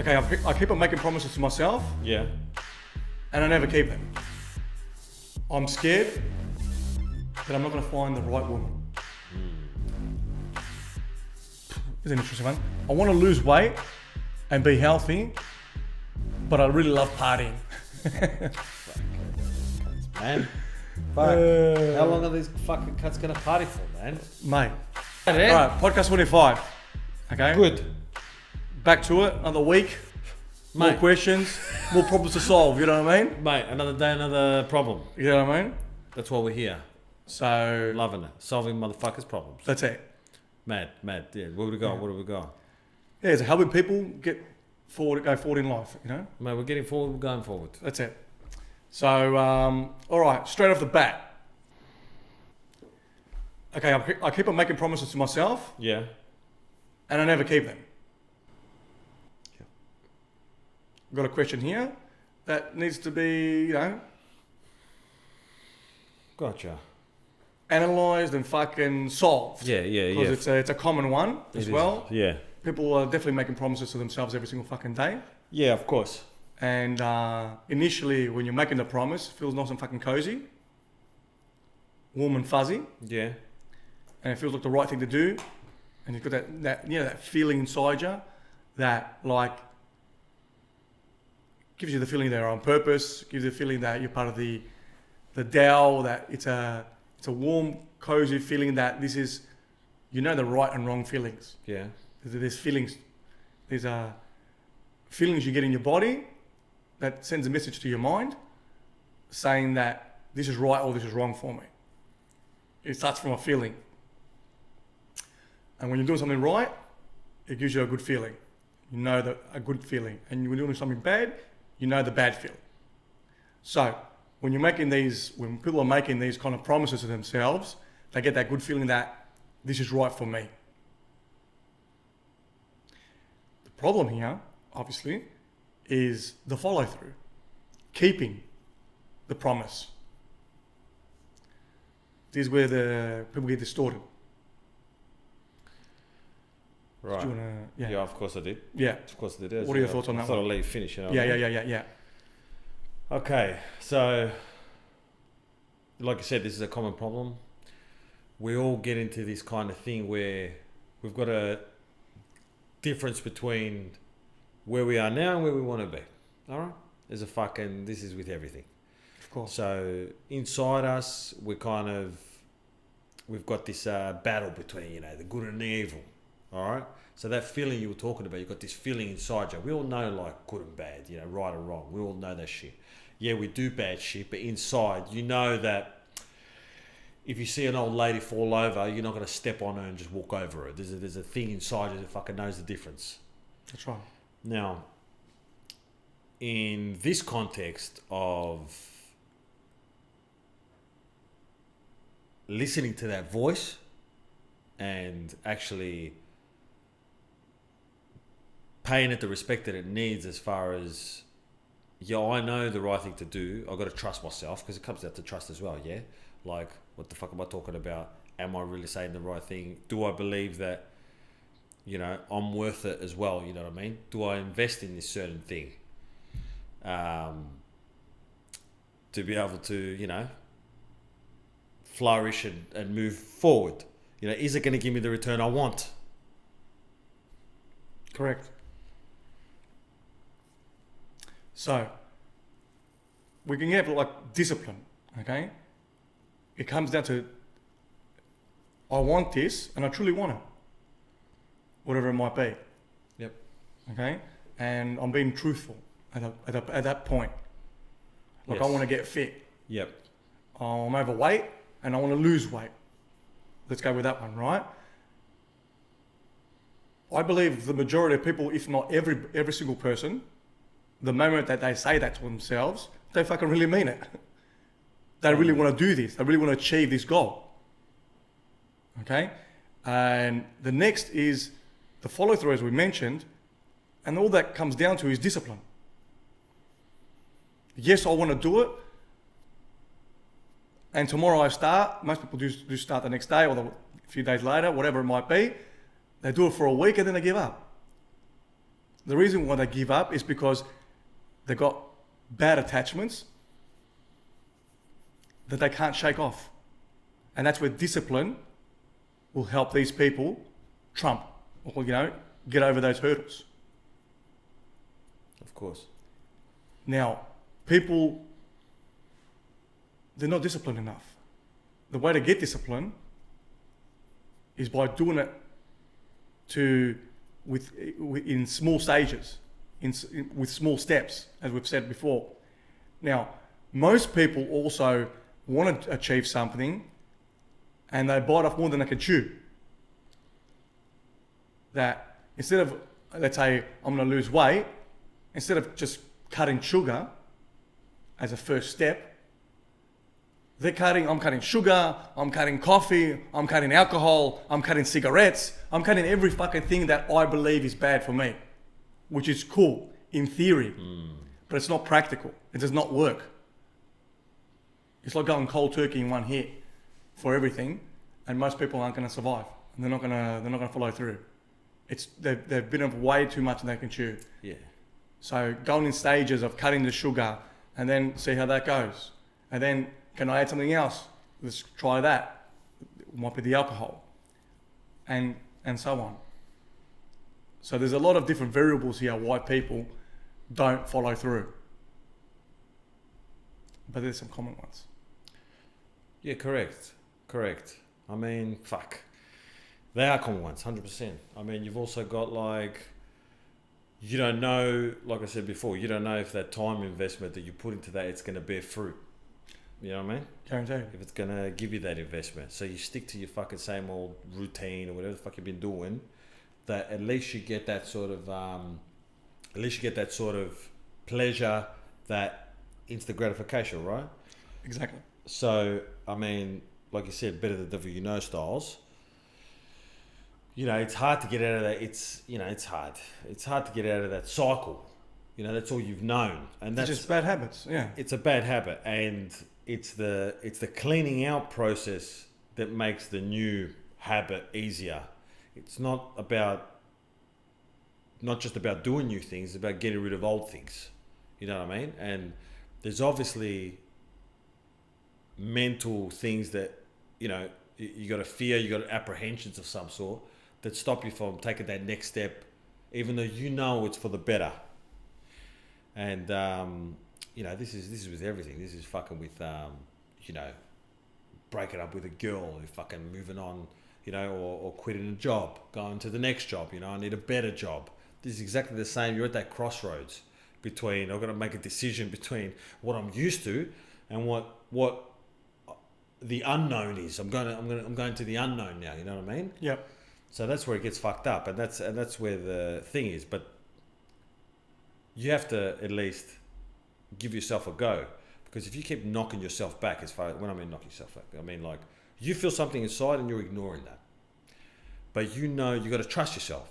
Okay, I keep on making promises to myself. Yeah. And I never keep them. I'm scared that I'm not going to find the right woman. It's an interesting one. I want to lose weight and be healthy, but I really love partying. Man. Fuck. How long are these fucking cunts gonna party for, man? Mate. Yeah. Alright, podcast 25. Okay? Good. Back to it, another week. More Mate. questions, more problems to solve, you know what I mean? Mate, another day, another problem. You know what I mean? That's why we're here. So, Loving it. Solving motherfuckers' problems. that's it. Mad. Yeah. Where would we go? Yeah. Where do we go? Yeah, it's helping people go forward in life, you know? Mate, we're getting forward, we're going forward. That's it. So, alright, straight off the bat. Okay, I keep on making promises to myself, Yeah. and I never keep them. Got a question here that needs to be, Gotcha. analysed and fucking solved. Yeah. Because it's a common one as well. Yeah. People are definitely making promises to themselves every single fucking day. Yeah, of course. And initially, when you're making the promise, it feels nice and fucking cozy, warm and fuzzy, Yeah. and it feels like the right thing to do. And you've got that feeling inside you that like gives you the feeling that you're on purpose, gives you the feeling that you're part of the Tao, that it's a warm, cozy feeling that this is, the right and wrong feelings. Yeah. There's feelings, there's feelings you get in your body that sends a message to your mind saying that this is right or this is wrong for me. It starts from a feeling. And when you're doing something right, it gives you a good feeling. A good feeling. And when you're doing something bad, the bad feeling. So when people are making these kind of promises to themselves, they get that good feeling that this is right for me. The problem here, obviously, is the follow through, keeping the promise. This is where the people get distorted. Right. Do you wanna, Yeah, of course I did. Yeah. Of course I did. What are your thoughts on that I thought one? I'd let you finish. Yeah. Okay, so like I said, this is a common problem. We all get into this kind of thing where we've got a difference between where we are now and where we want to be. All right? This is with everything. Of course. So inside us, we've got this battle between, the good and the evil. All right? So that feeling you were talking about, you've got this feeling inside you. We all know like good and bad, right or wrong. We all know that shit. Yeah, we do bad shit, but inside, you know that if you see an old lady fall over, you're not going to step on her and just walk over her. There's a thing inside you that fucking knows the difference. That's right. Now, in this context of listening to that voice and actually paying it the respect that it needs as far as, I know the right thing to do. I've got to trust myself because it comes down to trust as well, yeah? Like, what the fuck am I talking about? Am I really saying the right thing? Do I believe that, I'm worth it as well, you know what I mean? Do I invest in this certain thing? To be able to, flourish and move forward. Is it going to give me the return I want? Correct. So, we can have like discipline, okay? It comes down to, I want this and I truly want it. Whatever it might be. Yep. Okay? And I'm being truthful at that point. Like, Yes. I want to get fit. Yep. I'm overweight and I want to lose weight. Let's go with that one, right? I believe the majority of people, if not every single person, the moment that they say that to themselves, they fucking really mean it. They really want to do this. They really want to achieve this goal. Okay? And the next is the follow through, as we mentioned, and all that comes down to is discipline. Yes, I want to do it. And tomorrow I start. Most people do start the next day or a few days later, whatever it might be. They do it for a week and then they give up. The reason why they give up is because they got bad attachments that they can't shake off. And that's where discipline will help these people trump or, get over those hurdles. Of course. Now, people, they're not disciplined enough. The way to get discipline is by doing it in small stages, with small steps, as we've said before. Now, most people also want to achieve something and they bite off more than they can chew. That instead of, let's say, I'm going to lose weight, instead of just cutting sugar as a first step, I'm cutting sugar, I'm cutting coffee, I'm cutting alcohol, I'm cutting cigarettes, I'm cutting every fucking thing that I believe is bad for me, which is cool in theory, but it's not practical. It does not work. It's like going cold turkey in one hit for everything, and most people aren't going to survive. And they're not going to follow through. They've bitten off way too much than they can chew. Yeah. So going in stages of cutting the sugar, and then see how that goes, and then can I add something else? Let's try that. It might be the alcohol, and so on. So there's a lot of different variables here why people don't follow through. But there's some common ones. Yeah, correct. I mean, fuck. They are common ones, 100%. I mean, you've also got you don't know, like I said before, you don't know if that time investment that you put into that, it's going to bear fruit. You know what I mean? Guaranteed. If it's going to give you that investment. So you stick to your fucking same old routine or whatever the fuck you've been doing, that at least you get that sort of, pleasure, that instant gratification, right? Exactly. So, I mean, like you said, better the devil you know styles. It's hard to get out of that. It's hard. It's hard to get out of that cycle. That's all you've known. And that's just bad habits. Yeah. It's a bad habit. And it's the cleaning out process that makes the new habit easier. It's not just about doing new things, it's about getting rid of old things. You know what I mean? And there's obviously mental things that, you got a fear, you got apprehensions of some sort that stop you from taking that next step, even though it's for the better. And, this is with everything. This is fucking with, breaking up with a girl, or fucking moving on, or quitting a job, going to the next job, I need a better job. This is exactly the same. You're at that crossroads between, I've got to make a decision between what I'm used to and what the unknown is. I'm going to the unknown now, you know what I mean? Yep. So that's where it gets fucked up, and that's where the thing is. But you have to at least give yourself a go, because if you keep knocking yourself back, when I mean knock yourself back, I mean like you feel something inside and you're ignoring that. But you got to trust yourself.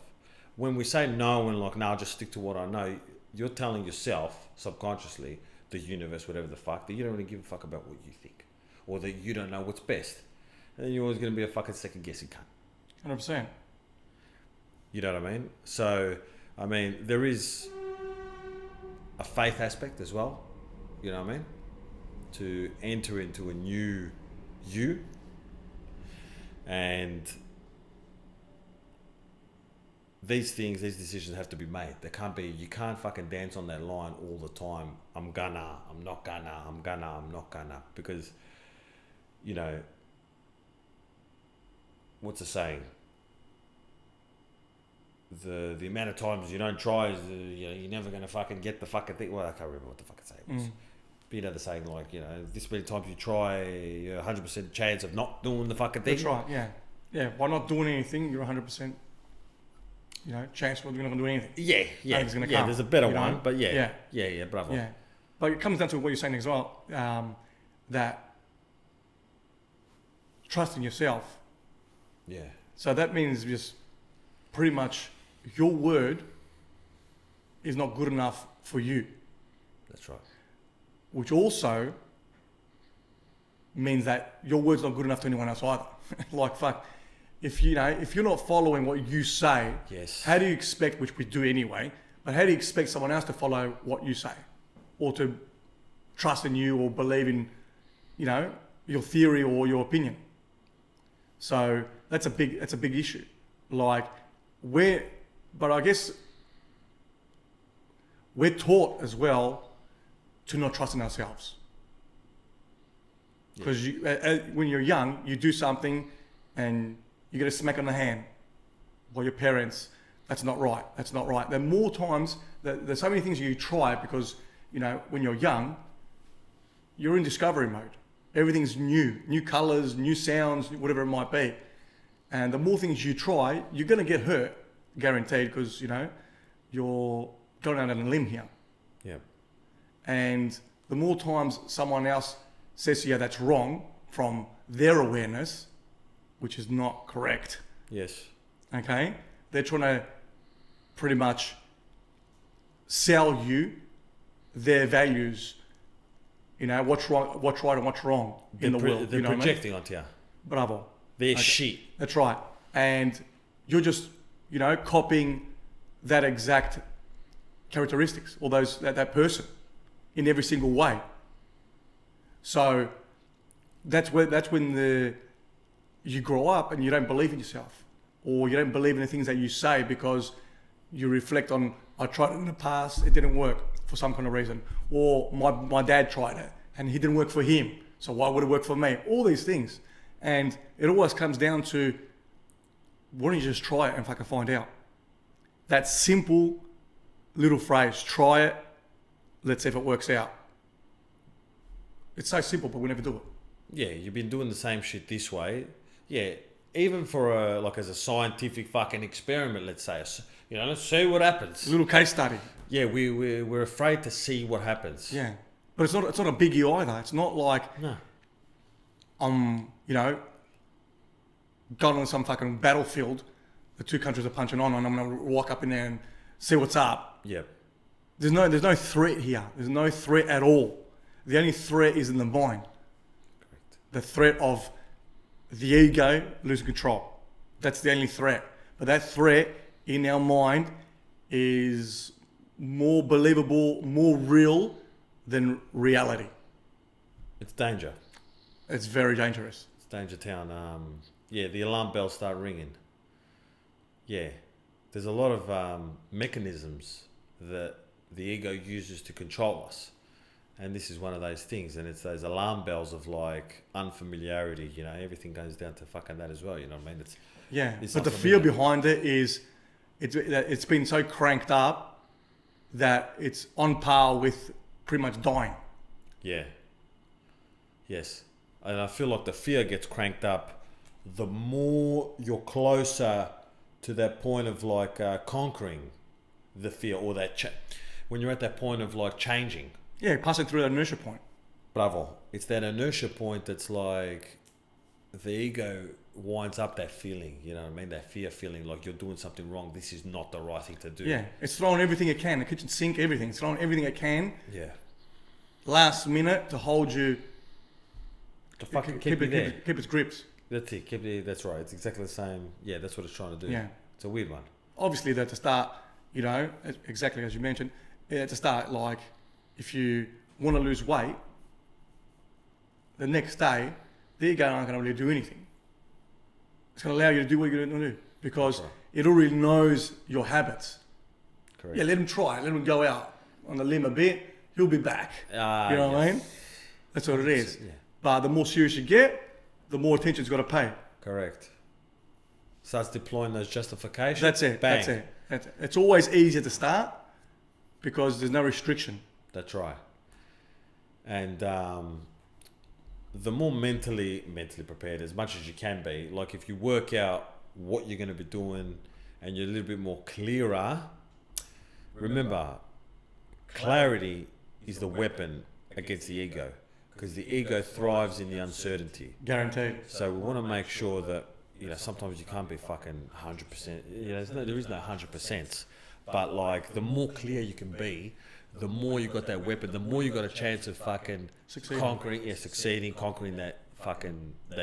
When we say no and like, no, I'll just stick to what I know, you're telling yourself subconsciously, the universe, whatever the fuck, that you don't really give a fuck about what you think, or that you don't know what's best. And then you're always going to be a fucking second guessing cunt. 100%. You know what I mean? So, I mean, there is a faith aspect as well. You know what I mean? To enter into a new you. And these decisions have to be made. You can't fucking dance on that line all the time. I'm not gonna. Because, what's the saying? The amount of times you don't try is, you're never going to fucking get the fucking thing. Well, I can't remember what the fucking saying was. But the saying like, this many times you try, you're 100% chance of not doing the fucking thing. That's right, yeah. Yeah, by not doing anything, you're 100%, chance you're not going to do anything. Yeah. Nothing's going to come. There's a better one, but yeah, bravo. Yeah, but it comes down to what you're saying as well, that trusting yourself. Yeah. So that means just pretty much your word is not good enough for you. That's right. Which also means that your word's not good enough to anyone else either. Like, fuck, if you're not following what you say, yes, how do you expect, which we do anyway, But how do you expect someone else to follow what you say, or to trust in you or believe in, you know, your theory or your opinion? So that's a big issue. Like but I guess we're taught as well to not trust in ourselves. Because when you're young, you do something and you get a smack on the hand by your parents. That's not right. That's not right. There are more times there's so many things you try because, you know, when you're young, you're in discovery mode. Everything's new colors, new sounds, whatever it might be. And the more things you try, you're going to get hurt, guaranteed, because, you know, you're going out on a limb here. Yeah. And the more times someone else says to you that's wrong from their awareness, which is not correct. Yes. Okay? They're trying to pretty much sell you their values, you know, what's right and what's wrong in the world. They're you know projecting onto you. Bravo. They're shit. That's right. And you're just, you know, copying that exact characteristics or that person in every single way. So that's when you grow up and you don't believe in yourself, or you don't believe in the things that you say because you reflect on, I tried it in the past, it didn't work for some kind of reason, or my dad tried it and he didn't work for him, so why would it work for me? All these things. And it always comes down to, why don't you just try it and fucking find out? That simple little phrase, try it, let's see if it works out. It's so simple, but we never do it. Yeah, you've been doing the same shit this way. Yeah, even for as a scientific fucking experiment, let's say, you know, let's see what happens. A little case study. Yeah, we're afraid to see what happens. Yeah, but it's not a biggie either. It's not like no. You know, gone on some fucking battlefield, the two countries are punching on, and I'm gonna walk up in there and see what's up. Yep. There's no threat here. There's no threat at all. The only threat is in the mind. Correct. The threat of the ego losing control. That's the only threat. But that threat in our mind is more believable, more real than reality. It's danger. It's very dangerous. It's danger town. Yeah, the alarm bells start ringing. Yeah, there's a lot of mechanisms that the ego uses to control us. And this is one of those things, and it's those alarm bells of like unfamiliarity. You know, everything goes down to fucking that as well. You know what I mean? It's but the fear behind it is, it's been so cranked up that it's on par with pretty much dying. Yeah. Yes, and I feel like the fear gets cranked up the more you're closer to that point of like conquering the fear, or that when you're at that point of like changing. Yeah, passing through that inertia point. Bravo. It's that inertia point that's like the ego winds up that feeling, you know what I mean? That fear feeling like you're doing something wrong. This is not the right thing to do. Yeah, it's throwing everything it can, the kitchen sink, everything. It's throwing everything it can. Yeah. Last minute to hold you. To fucking keep it there. Keep its grips. That's it. That's right. It's exactly the same. Yeah, that's what it's trying to do. Yeah. It's a weird one. Obviously, at the start, you know, exactly as you mentioned, at the start, like, if you want to lose weight, the next day, the ego aren't going to really do anything. It's going to allow you to do what you're going to do because it already knows your habits. Correct. Yeah, let him try. Let him go out on the limb a bit. He'll be back. You know what I mean? That's what it is. Yeah. But the more serious you get, the more attention it's got to pay. Correct. Starts deploying those justifications. That's it. Bang. That's it. It's always easier to start because there's no restriction. That's right. And the more mentally prepared as much as you can be, like if you work out what you're going to be doing and you're a little bit more clearer, remember, clarity is the weapon against the ego, because the ego thrives in the uncertainty. Guaranteed. So we want to make sure that, you know, sometimes you can't be fucking 100%. You know, there is no 100%. But like, the more clear you can be, the more you got that weapon, the more you got a chance of fucking succeeding, conquering that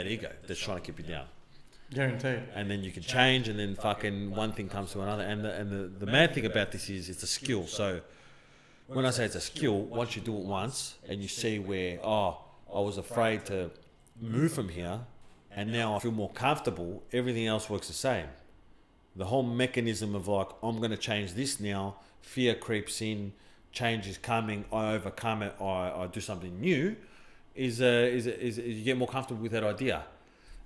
ego that's trying to keep you down. Guaranteed. And then you can change, and then fucking one thing comes to another. And the mad thing about this is it's a skill. So when I say it's a skill, once you do it once and you see where, I was afraid to move from here and now I feel more comfortable, everything else works the same. The whole mechanism of like, I'm going to change this now, fear creeps in, change is coming, I overcome it, I do something new, is you get more comfortable with that idea.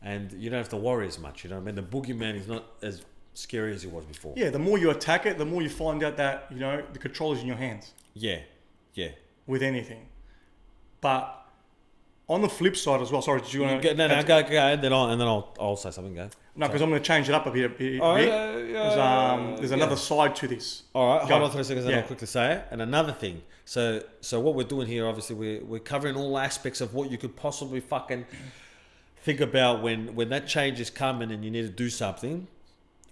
And you don't have to worry as much, you know what I mean? The boogeyman is not as scary as it was before. Yeah, the more you attack it, the more you find out that, the control is in your hands. Yeah. With anything. But on the flip side as well, sorry, did you want to... No, go, and then I'll say something, go. No, because I'm going to change it up a bit. There's another side to this. All right, hold on 3 seconds, and I'll quickly say it. And another thing, so what we're doing here, obviously, we're covering all aspects of what you could possibly fucking think about when that change is coming and you need to do something.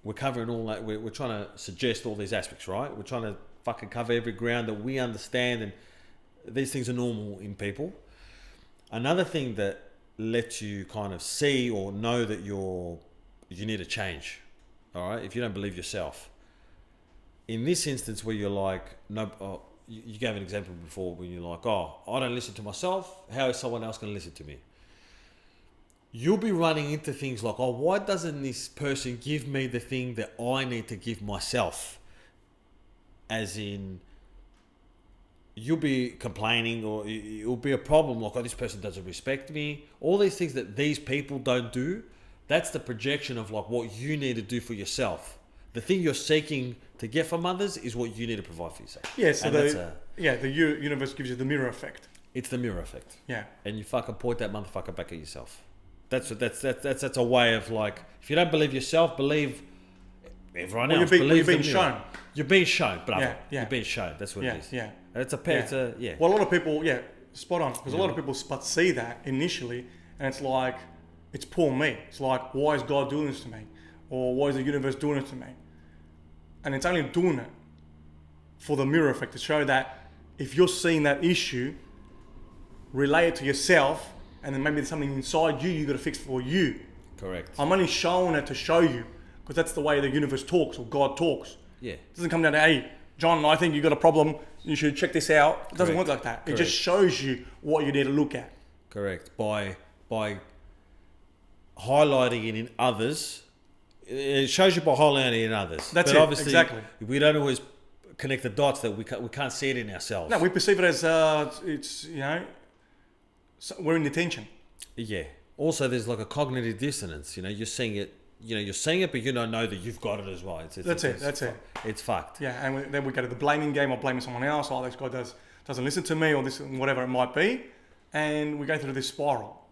We're covering all that. We're trying to suggest all these aspects, right? We're trying to fucking cover every ground that we understand, and these things are normal in people. Another thing that lets you kind of see or know that you need to change, all right? If you don't believe yourself. In this instance where you're like, you gave an example before when you're like, I don't listen to myself. How is someone else going to listen to me? You'll be running into things like, why doesn't this person give me the thing that I need to give myself? As in, you'll be complaining, or it'll be a problem like, this person doesn't respect me. All these things that these people don't do, that's the projection of like what you need to do for yourself. The thing you're seeking to get from others is what you need to provide for yourself. Yeah, so the universe gives you the mirror effect. It's the mirror effect. Yeah. And you fucking point that motherfucker back at yourself. That's a way of like, if you don't believe yourself, believe everyone else. You're being shown. You're being shown, brother. Yeah. You're being shown. That's what it is. Yeah. And it's a Well, a lot of people, spot on. Because a lot of people see that initially, and it's like, it's poor me. It's like, why is God doing this to me? Or why is the universe doing it to me? And it's only doing it for the mirror effect, to show that if you're seeing that issue, relay it to yourself, and then maybe there's something inside you got to fix for you. Correct. I'm only showing it to show you, because that's the way the universe talks, or God talks. Yeah. It doesn't come down to, hey, John, I think you got a problem, you should check this out. It doesn't work like that. It just shows you what you need to look at. Correct. By highlighting it in others, it shows you by highlighting it in others. That's but it, obviously, exactly. We don't always connect the dots that we can't see it in ourselves. No, we perceive it as, we're in detention. Yeah. Also, there's like a cognitive dissonance. You're seeing it. You're seeing it, but you don't know that you've got it as well. That's it. It's fucked. Yeah, and then we go to the blaming game, or blaming someone else. This guy doesn't listen to me, or this, whatever it might be, and we go through this spiral,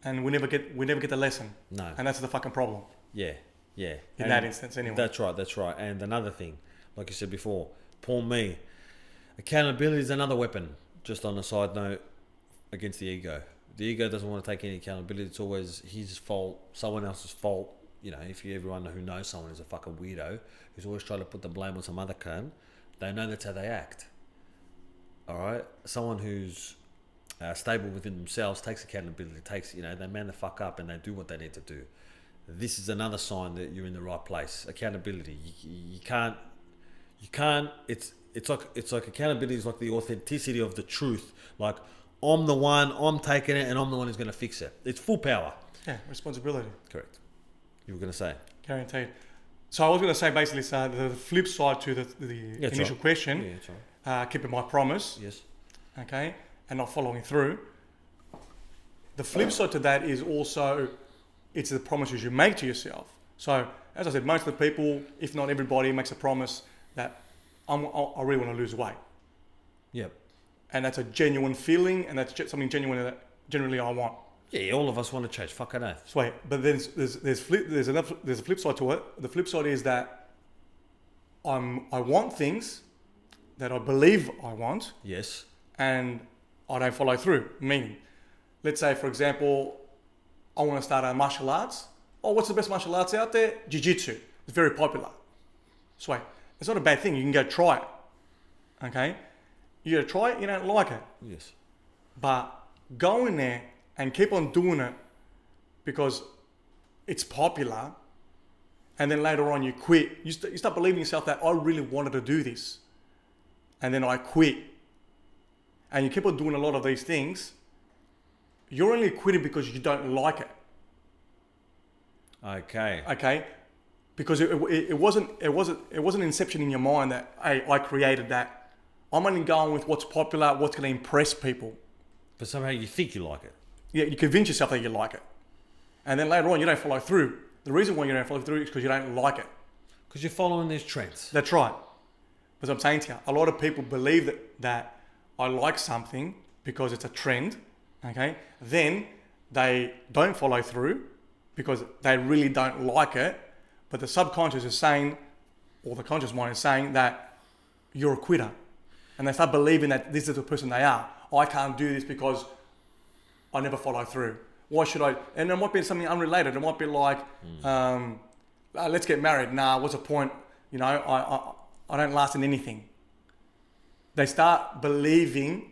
and we never get the lesson. No. And that's the fucking problem. Yeah. In that instance, anyway. That's right. And another thing, like you said before, poor me. Accountability is another weapon. Just on a side note, against the ego. The ego doesn't want to take any accountability. It's always his fault, someone else's fault. If everyone who knows someone is a fucking weirdo who's always trying to put the blame on some other cunt, they know that's how they act. All right? Someone who's stable within themselves takes accountability, they man the fuck up and they do what they need to do. This is another sign that you're in the right place. Accountability. You can't. It's like accountability is like the authenticity of the truth. Like, I'm the one, I'm taking it, and I'm the one who's going to fix it. It's full power. Yeah, responsibility. Correct. You were going to say? Guaranteed. So I was going to say basically, the flip side to the initial question, keeping my promise. Yes. Okay, and not following through. The flip side to that is also, it's the promises you make to yourself. So, as I said, most of the people, if not everybody, makes a promise that I really want to lose weight. Yep. And that's a genuine feeling, and that's something genuine that generally I want. Yeah, all of us want to change. Fucking oath. Sweet. But there's a flip side to it. The flip side is that I want things that I believe I want. Yes. And I don't follow through. Meaning, let's say, for example, I want to start a martial arts. What's the best martial arts out there? Jiu-Jitsu. It's very popular. Sweet. It's not a bad thing. You can go try it. Okay? You go try it, you don't like it. Yes. But go in there and keep on doing it, because it's popular, and then later on you quit. You start believing yourself that I really wanted to do this, and then I quit. And you keep on doing a lot of these things. You're only quitting because you don't like it. Okay, because it wasn't inception in your mind that, hey, I created that. I'm only going with what's popular, what's going to impress people. But somehow you think you like it. Yeah, you convince yourself that you like it, and then later on you don't follow through. The reason why you don't follow through is because you don't like it. Because you're following these trends. That's right. As I'm saying to you, a lot of people believe that I like something because it's a trend. Okay, then they don't follow through because they really don't like it, but the subconscious is saying, or the conscious mind is saying that you're a quitter, and they start believing that this is the person they are. I can't do this because I never follow through. Why should I? And it might be something unrelated. It might be like, let's get married. Nah, what's the point? You know, I don't last in anything. They start believing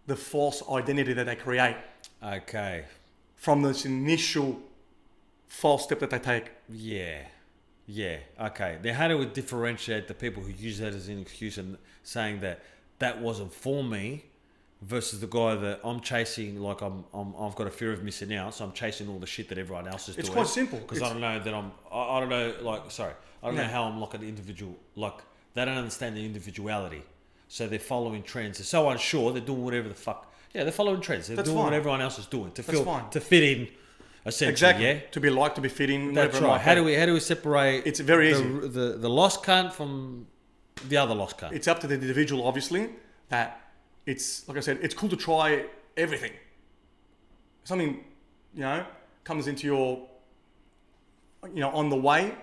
the false identity that they create. Okay. From this initial false step that they take. Yeah. Okay. Then how do we differentiate the people who use that as an excuse and saying that that wasn't for me versus the guy that I'm chasing, like I've got a fear of missing out, so I'm chasing all the shit that everyone else is doing. It's quite simple. Because I don't know that I don't know, like, sorry, I don't know how I'm like an individual, like they don't understand the individuality. So they're following trends. They're so unsure, they're doing whatever the fuck. Yeah, they're following trends. They're doing what everyone else is doing to fit in, essentially. Exactly. Yeah. To be liked, to be fitting. That's right. How do we separate? It's very easy. The lost cunt from the other lost cunt. It's up to the individual, obviously. That it's like I said, it's cool to try everything. Something, comes into your, on the way,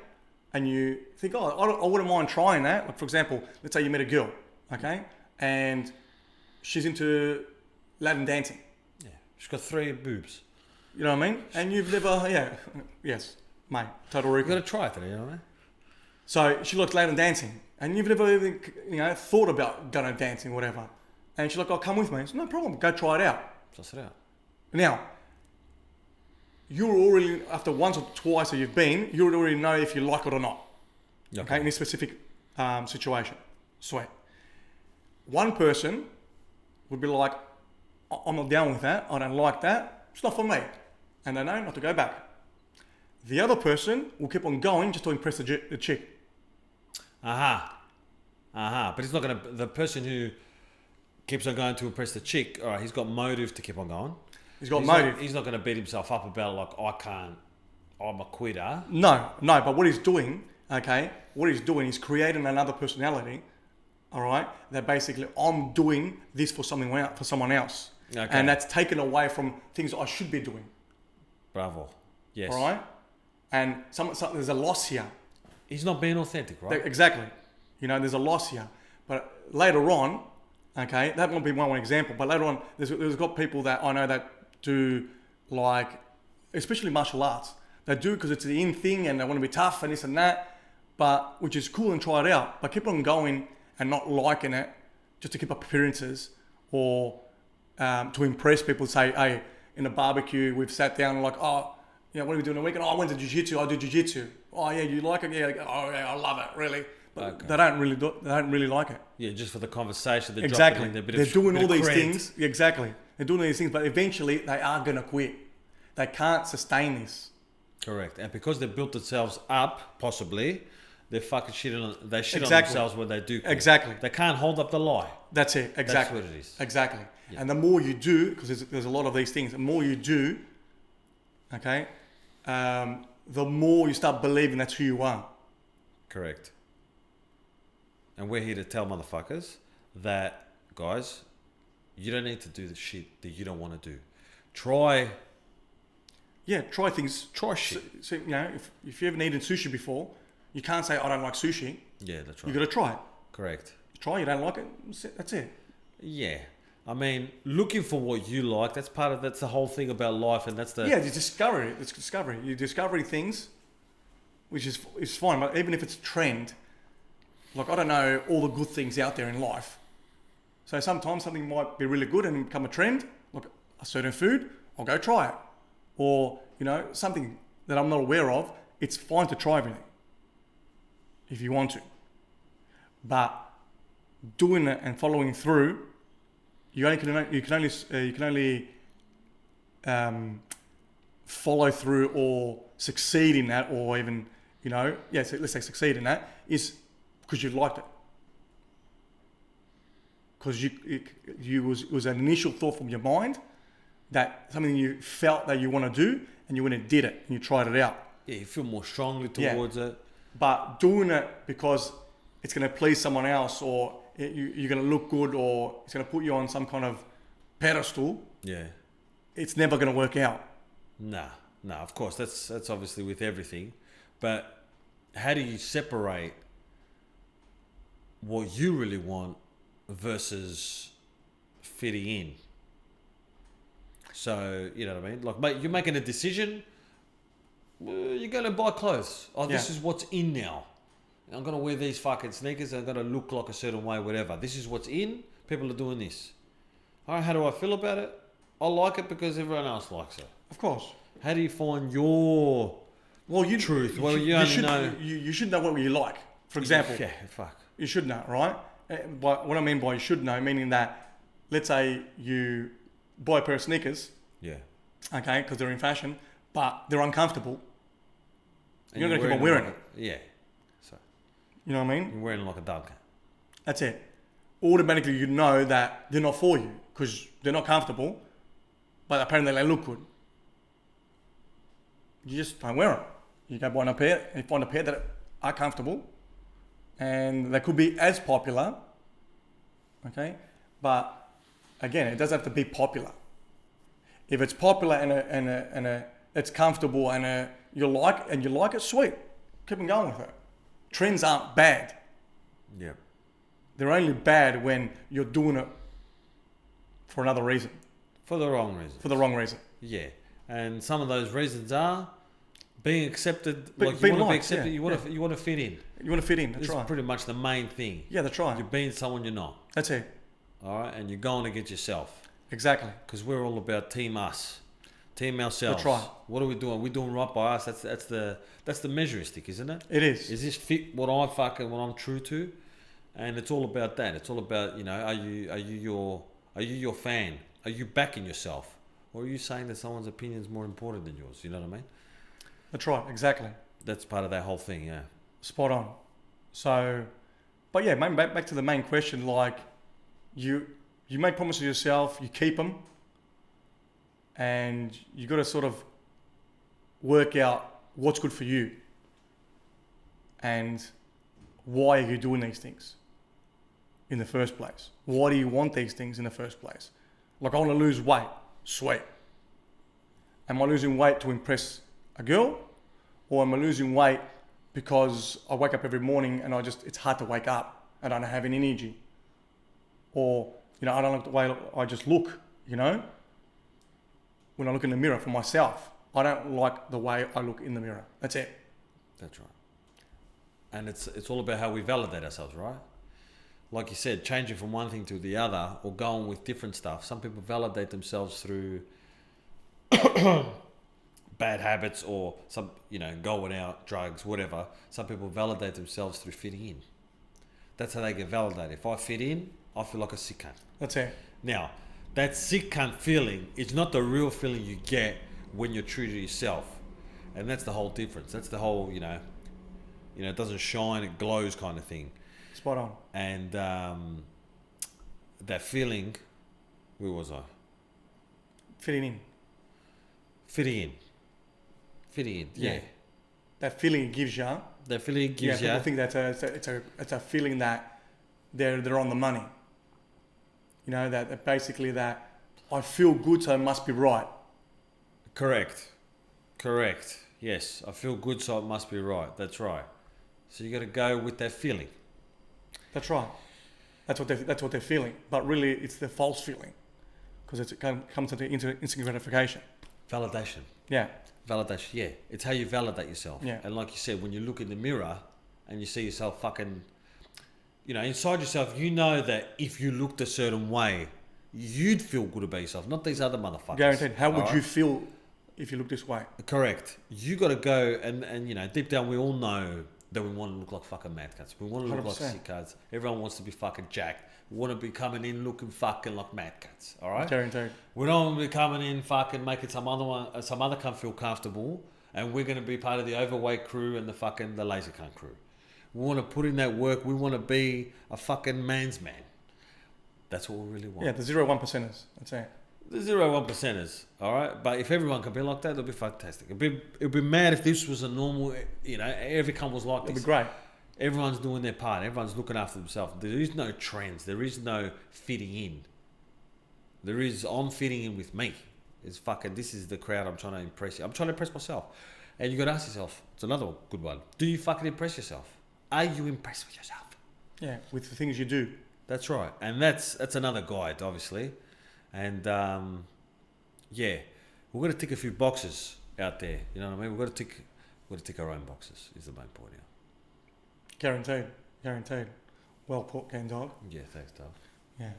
and you think, oh, I wouldn't mind trying that. Like for example, let's say you met a girl, okay, and she's into Latin dancing. Yeah, she's got 3 boobs. You know what I mean? And you've never, yes, mate, total recall. You've got to try it, you know what I mean? So she likes Latin dancing, and you've never even, thought about going to dancing, whatever. And she's like, "Oh, come with me." I said, "No problem. Go try it out." Suss it out. Now, you already, after once or twice that you've been, you would already know if you like it or not. Okay, in this specific situation. Sweet. One person would be like, "I'm not down with that. I don't like that. It's not for me." And they know not to go back. The other person will keep on going just to impress the chick. But he's not going to, the person who keeps on going to impress the chick, all right, he's got motive to keep on going. He's motive. He's not going to beat himself up about like, I'm a quitter. No, but what he's doing, he's creating another personality, all right, that basically I'm doing this for someone else. Okay. And that's taken away from things I should be doing. Bravo. Yes. All right? And there's a loss here. He's not being authentic, right? Exactly. There's a loss here. But later on, okay, that might be one example, but later on, there's got people that I know that do, like, especially martial arts. They do because it's the in thing and they want to be tough and this and that, but which is cool and try it out. But keep on going and not liking it just to keep up appearances or to impress people. Say, hey, in a barbecue, we've sat down and like, oh, what are we doing on the weekend? Oh, I went to jiu-jitsu. I do jiu-jitsu. Oh, yeah, you like it? Yeah. Oh, yeah, I love it, really. But they don't really like it. Yeah, just for the conversation. They're exactly. They're doing all these things. Exactly. They're doing these things, but eventually they are going to quit. They can't sustain this. Correct. And because they built themselves up, possibly, they're fucking they shit on themselves when they do quit. Exactly. They can't hold up the lie. That's it. Exactly. That's what it is. Exactly. Yeah. And the more you do, because there's a lot of these things, the more you do, okay, the more you start believing that's who you are. Correct. And we're here to tell motherfuckers that, guys, you don't need to do the shit that you don't want to do. Try things. Try shit. So if you haven't eaten sushi before, you can't say, I don't like sushi. Yeah, that's right. You got to try it. Correct. You try, you don't like it, that's it. Yeah. I mean, looking for what you like, that's the whole thing about life, and that's the... Yeah, it's discovery. It's discovery. You're discovering things, which is fine, but even if it's a trend, like, I don't know all the good things out there in life. So sometimes something might be really good and become a trend, like a certain food, I'll go try it. Or, something that I'm not aware of, it's fine to try everything if you want to. But doing it and following through, you can only follow through or succeed in that, or even, let's say succeed in that, is because you liked it. Because it was an initial thought from your mind, that something you felt that you want to do, and you went and did it, and you tried it out. Yeah, you feel more strongly towards it. But doing it because it's going to please someone else, or you're going to look good, or it's going to put you on some kind of pedestal, it's never going to work out. Nah, of course, that's obviously with everything. But how do you separate what you really want versus fitting in? So, you know what I mean? Like, mate, you're making a decision. You're going to buy clothes. This is what's in now. I'm going to wear these fucking sneakers. I'm going to look like a certain way, whatever. This is what's in. People are doing this. All right, how do I feel about it? I like it because everyone else likes it. Of course. How do you find your truth? You should know what you like. For example, you should know, right? But what I mean by you should know, meaning that, let's say you buy a pair of sneakers, okay, because they're in fashion, but they're uncomfortable. And you're not going to keep on wearing it. So, you know what I mean? You're wearing like a dog. That's it. Automatically, you know that they're not for you because they're not comfortable, but apparently they look good. You just don't wear them. You go buy a pair, and you find a pair that are comfortable, and they could be as popular, okay? But again, it doesn't have to be popular. If it's popular and it's comfortable and you like it, sweet. Keep on going with it. Trends aren't bad. Yeah. They're only bad when you're doing it for another reason. For the wrong reason. For the wrong reason. Yeah. And some of those reasons are being accepted. You want to be accepted. You want to fit in. You want to fit in. That's right. It's pretty much the main thing. Yeah, that's right. You're being someone you're not. That's it. All right, and you're going against yourself. Exactly. Because we're all about team us, team ourselves. That's right. What are we doing? We're doing right by us. That's the measuring stick, isn't it? It is. Is this fit what I'm true to? And it's all about that. It's all about, are you your fan? Are you backing yourself? Or are you saying that someone's opinion is more important than yours? You know what I mean? That's right, exactly. That's part of that whole thing, yeah. Spot on. So, but yeah, back to the main question, like you make promises to yourself, you keep them, and you got to sort of work out what's good for you and why are you doing these things in the first place? Why do you want these things in the first place? Like, I want to lose weight. Sweet. Am I losing weight to impress a girl? Or am I losing weight because I wake up every morning and it's hard to wake up. I don't have any energy. Or, I don't like the way I just look, when I look in the mirror for myself. I don't like the way I look in the mirror. That's it. That's right. And it's all about how we validate ourselves, right? Like you said, changing from one thing to the other or going with different stuff. Some people validate themselves through bad habits or some, going out, drugs, whatever. Some people validate themselves through fitting in. That's how they get validated. If I fit in, I feel like a sick cunt. That's it. Now, that sick cunt feeling is not the real feeling you get when you're true to yourself. And that's the whole difference. That's the whole, it doesn't shine, it glows kind of thing. Spot on. And that feeling, where was I? Fitting in. Fitting in, yeah. That feeling it gives you. That feeling it gives you. People think that it's a feeling that they're on the money. That basically that I feel good, so it must be right. Correct. Yes, I feel good, so it must be right. That's right. So you got to go with that feeling. That's right. That's what they're feeling. But really, it's the false feeling, because it comes into instant gratification. Validation. Yeah. Validation. Yeah, it's how you validate yourself. Yeah. And like you said, when you look in the mirror and you see yourself fucking, inside yourself, that if you looked a certain way, you'd feel good about yourself, not these other motherfuckers. Guaranteed. How would you feel if you look this way. Correct. You got to go and you know, deep down we all know that we want to look like fucking mad cunts. We want to look 100%. like sick cunts. Everyone wants to be fucking jacked. We want to be coming in looking fucking like mad cunts. All right. Guaranteed. We don't want to be coming in fucking making some other cunt feel comfortable, and we're going to be part of the overweight crew and the lazy cunt crew. We want to put in that work. We want to be a fucking man's man. That's what we really want. Yeah, the 0-1%ers. That's it. The 0-1%ers, all right? But if everyone can be like that, it'll be fantastic. It'd be mad if this was a normal, you know, every cunt was like this. It'd be great. Everyone's doing their part. Everyone's looking after themselves. There is no trends. There is no fitting in. I'm fitting in with me. This is the crowd I'm trying to impress. I'm trying to impress myself. And you got to ask yourself, it's another good one. Do you fucking impress yourself? Are you impressed with yourself? Yeah, with the things you do. That's right. And that's another guide, obviously. And yeah, we've got to tick a few boxes out there. You know what I mean? We've got to tick our own boxes. Is the main point here. Guaranteed. Well put, Ken Dog. Yeah, thanks, Dog. Yeah.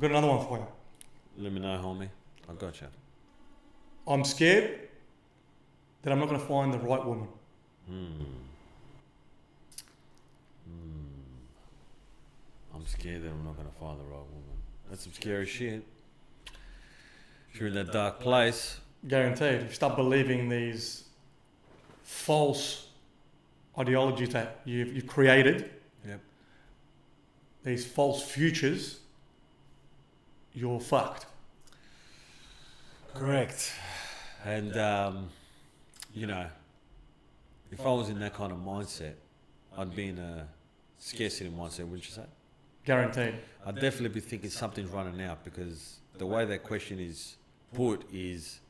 Got another one for you. Let me know, homie. I got you. I'm scared that I'm not going to find the right woman. I'm scared that I'm not going to find the right woman. That's some scary shit. If you're in that dark place. Guaranteed. If you start believing these false ideologies that you've created, Yep. these false futures, you're fucked. Correct. And, you know, if I was in that kind of mindset, I'd be in a scarcity mindset, wouldn't you say? Guaranteed. I'd definitely be thinking something's running out, because the way that question is put is,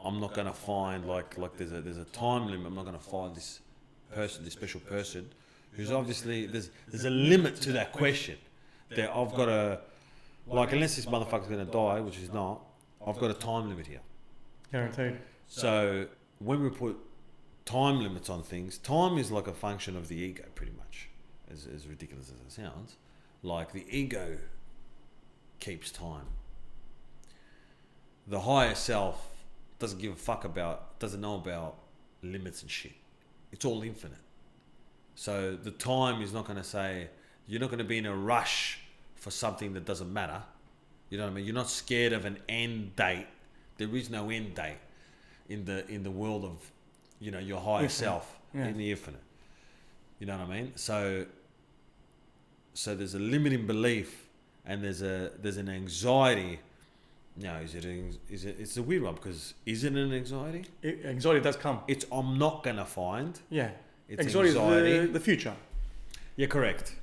I'm not going to find, like there's a time limit. I'm not going to find this person, this special person, who's obviously, there's a limit to that question. That I've got to, like, unless this motherfucker's going to die, which is not, I've got a time limit here. Guaranteed. So when we put time limits on things, time is like a function of the ego, pretty much, as ridiculous as it sounds. Like, the ego keeps time. The higher self doesn't give a fuck doesn't know about limits and shit. It's all infinite. So the time is not going to say, you're not going to be in a rush for something that doesn't matter. You know what I mean? You're not scared of an end date. There is no end date in the world of, you know, your higher self, in the infinite. You know what I mean? So there's a limiting belief, and there's an anxiety. No, it's a weird one, because is it an anxiety? Anxiety does come. It's I'm not gonna find. Yeah. It's anxiety anxiety. is the future. Yeah, correct.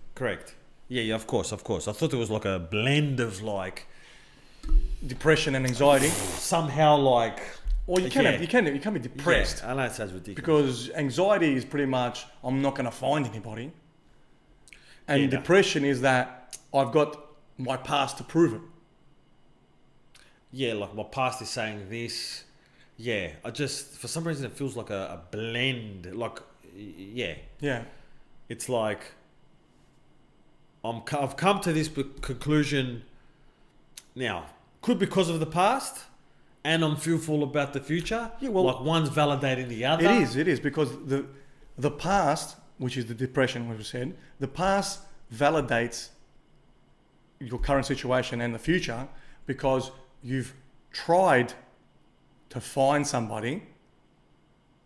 Yeah, of course. I thought there was like a blend of like Depression and anxiety. Somehow like. Or you can be depressed. Yeah, I know it sounds ridiculous. Because anxiety is pretty much, I'm not going to find anybody. And depression is that I've got my past to prove it. Yeah, like my past is saying this. Yeah, for some reason it feels like a blend. Like, yeah. Yeah. It's like, I've come to this conclusion now. Could because of the past, and I'm fearful about the future. Yeah, well, like one's validating the other. It is because the past, which is the depression, which we said, the past validates your current situation and the future, because you've tried to find somebody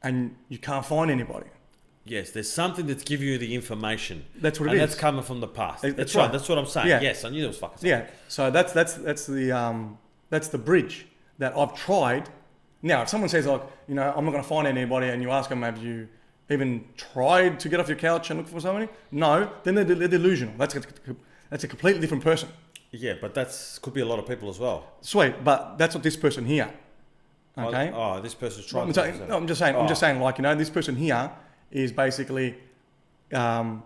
and you can't find anybody. Yes, there's something that's giving you the information. That's what it is. And is. that's coming from the past. That's right. That's what I'm saying. Yeah. Yes, I knew there was fucking something. Yeah. So that's the bridge that I've tried. Now, if someone says, like, you know, I'm not going to find anybody, and you ask them, have you even tried to get off your couch and look for somebody? No, then they're delusional. That's a completely different person. Yeah, but could be a lot of people as well. Sweet, but that's not this person here. Okay. This person's trying. I'm just saying, like, you know, this person here is basically, from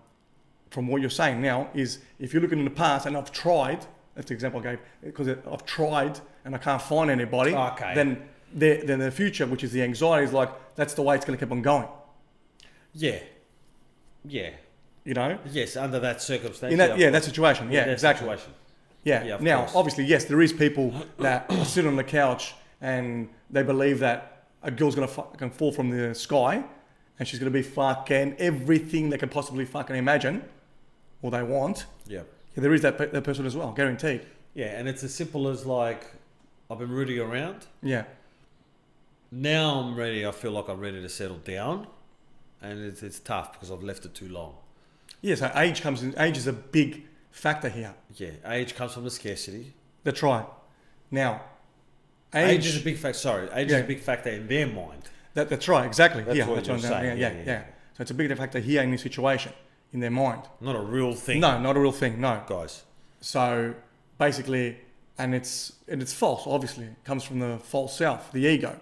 what you're saying now, is if you're looking in the past and I've tried, that's the example I gave, because I've tried and I can't find anybody, then the future, which is the anxiety, is like, that's the way it's going to keep on going. Yeah. You know? Yes, under that circumstance. That situation. Yeah, exactly. Situation. Yeah. Now, obviously, yes, there is people that sit on the couch and they believe that a girl's gonna fucking fall from the sky, and she's gonna be fucking everything they can possibly fucking imagine, or they want. Yeah. Yeah, there is that person as well, guaranteed. Yeah, and it's as simple as like, I've been rooting around. Yeah. Now I'm ready. I feel like I'm ready to settle down, and it's tough because I've left it too long. Yeah, so age comes in. Age is a big factor here. Yeah, age comes from the scarcity. That's right. Now, age is a big factor. Sorry, age is a big factor in their mind. That's right, exactly. That's what you're I'm saying. Yeah. So it's a big factor here in this situation, in their mind. Not a real thing. No, not a real thing. No, guys. So basically, and it's false. Obviously, it comes from the false self, the ego.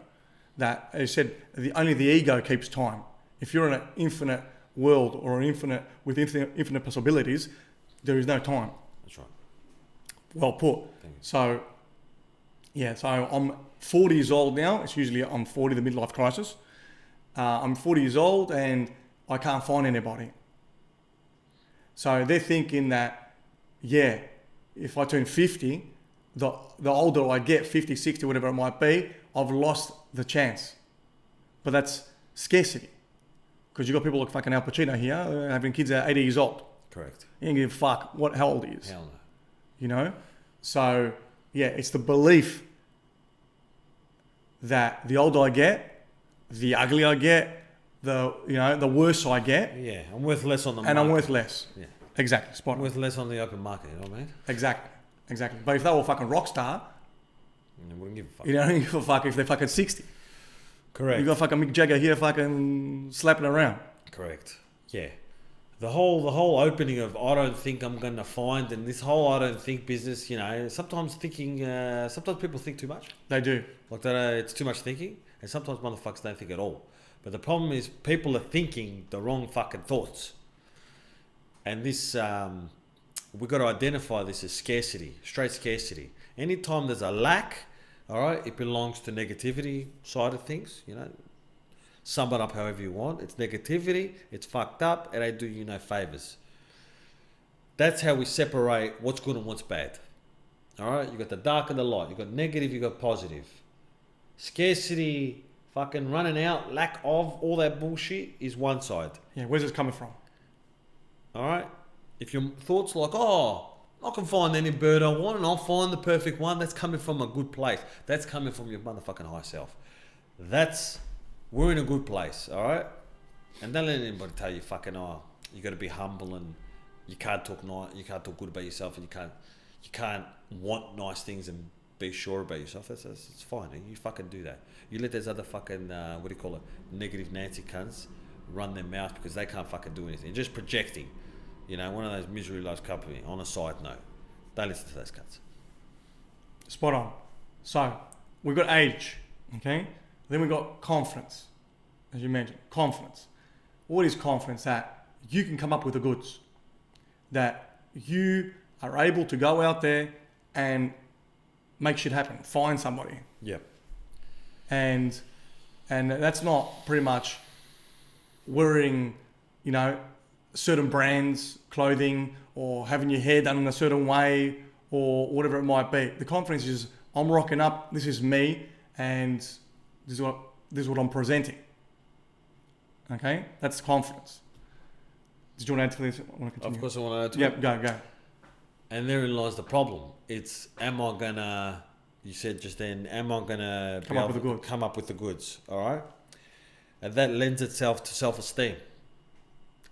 That, as you said, only the ego keeps time. If you're in an infinite world or with infinite possibilities, there is no time. That's right. Well put. So, yeah. So I'm 40 years old now. It's usually I'm 40, the midlife crisis. I'm 40 years old and I can't find anybody. So they're thinking that, yeah, if I turn 50, the older I get, 50, 60, whatever it might be, I've lost the chance. But that's scarcity. Because you've got people like fucking Al Pacino here having kids at 80 years old. Correct. You don't give a fuck how old he is. Hell no. You know? So, yeah, it's the belief that the older I get, the uglier I get, the worse I get. Yeah, I'm worth less on the market. And I'm worth less. Yeah. Exactly, spot on. Worth less on the open market, you know what I mean? Exactly. But if they were a fucking rock star, I wouldn't give a fuck. you don't give a fuck if they're fucking 60. Correct. You got fucking Mick Jagger here fucking slapping around. Correct. Yeah. The whole opening of I don't think I'm gonna find, and this whole I don't think business, sometimes people think too much. They do. Like that, it's too much thinking, and sometimes motherfuckers don't think at all. But the problem is people are thinking the wrong fucking thoughts. And this, we've got to identify this as scarcity, straight scarcity. Anytime there's a lack, all right, it belongs to negativity side of things, Sum it up however you want. It's negativity, it's fucked up, and they do you no favors. That's how we separate what's good and what's bad. All right, you got the dark and the light. You got negative, you got positive. Scarcity, fucking running out, lack of, all that bullshit is one side. Yeah, where's this coming from? All right, if your thoughts like, I can find any bird I want and I'll find the perfect one, that's coming from a good place. That's coming from your motherfucking high self. We're in a good place, all right? And don't let anybody tell you fucking, you got to be humble and you can't talk good about yourself, and you can't want nice things and be sure about yourself. It's fine. You fucking do that. You let those other fucking negative Nancy cunts run their mouth because they can't fucking do anything. Just projecting. One of those misery loves company. On a side note, don't listen to those cunts. Spot on. So we've got age, okay? Then we've got confidence, as you mentioned. Confidence. What is confidence? That you can come up with the goods. That you are able to go out there and make shit happen. Find somebody. Yeah. And that's not pretty much wearing, certain brands, clothing, or having your hair done in a certain way, or whatever it might be. The confidence is, I'm rocking up, this is me, and this is what I'm presenting. Okay? That's confidence. Did you want to add to this? I want to continue. Of course I want to add to it. Yep, go. And therein lies the problem. It's, you said just then, am I going to come up with the goods, all right? And that lends itself to self-esteem.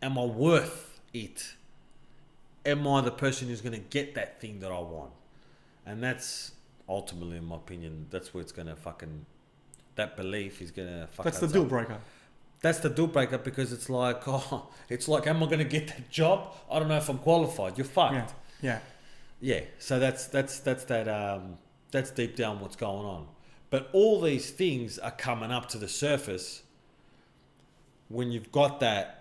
Am I worth it? Am I the person who's going to get that thing that I want? And that's ultimately, in my opinion, that's where it's going to that belief is going to fuck That's the deal breaker. That's the deal breaker, because it's like, am I going to get that job? I don't know if I'm qualified. You're fucked. Yeah. So that's deep down what's going on. But all these things are coming up to the surface when you've got that.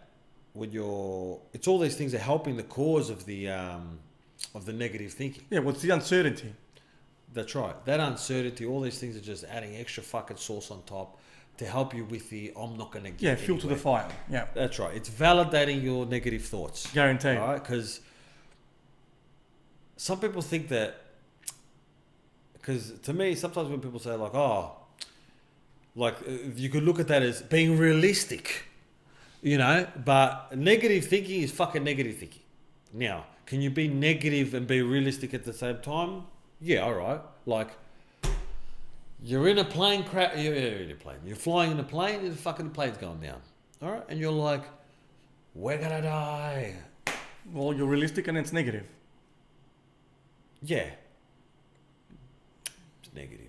It's all these things are helping the cause of the negative thinking. Yeah, well, it's the uncertainty. That's right. That uncertainty, all these things are just adding extra fucking sauce on top to help you with the I'm not going to get fuel to the fire. Yeah. That's right. It's validating your negative thoughts. Guaranteed. All right? Because some people think that, because to me, sometimes when people say like, Like, you could look at that as being realistic, you know, but negative thinking is fucking negative thinking. Now, can you be negative and be realistic at the same time? Yeah, all right. Like, you're in a plane crash, you're in a plane, you're flying in a plane and the fucking plane's going down. All right? And you're like, we're gonna die. Well, you're realistic and it's negative. Yeah. It's negative.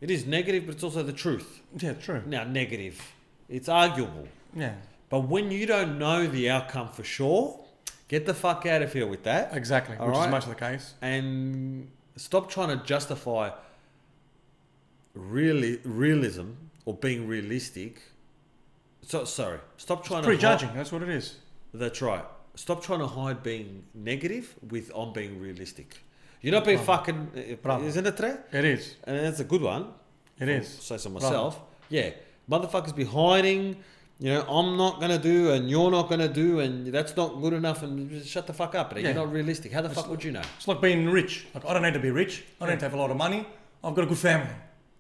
It is negative, but it's also the truth. Yeah, true. Now, negative. It's arguable. Yeah. But when you don't know the outcome for sure, get the fuck out of here with that. Exactly, All which right? is much of the case. And stop trying to justify realism or being realistic. Stop trying to Prejudging, that's what it is. That's right. Stop trying to hide being negative on being realistic. You're not being fucking... Bravo. Isn't it true? It is. And that's a good one. It is. Say so myself. Yeah. Motherfuckers be hiding, you know, I'm not going to do and you're not going to do and that's not good enough and just shut the fuck up. You're not realistic. How the fuck would you know? It's like being rich. Like, I don't need to be rich. I don't need to have a lot of money. I've got a good family.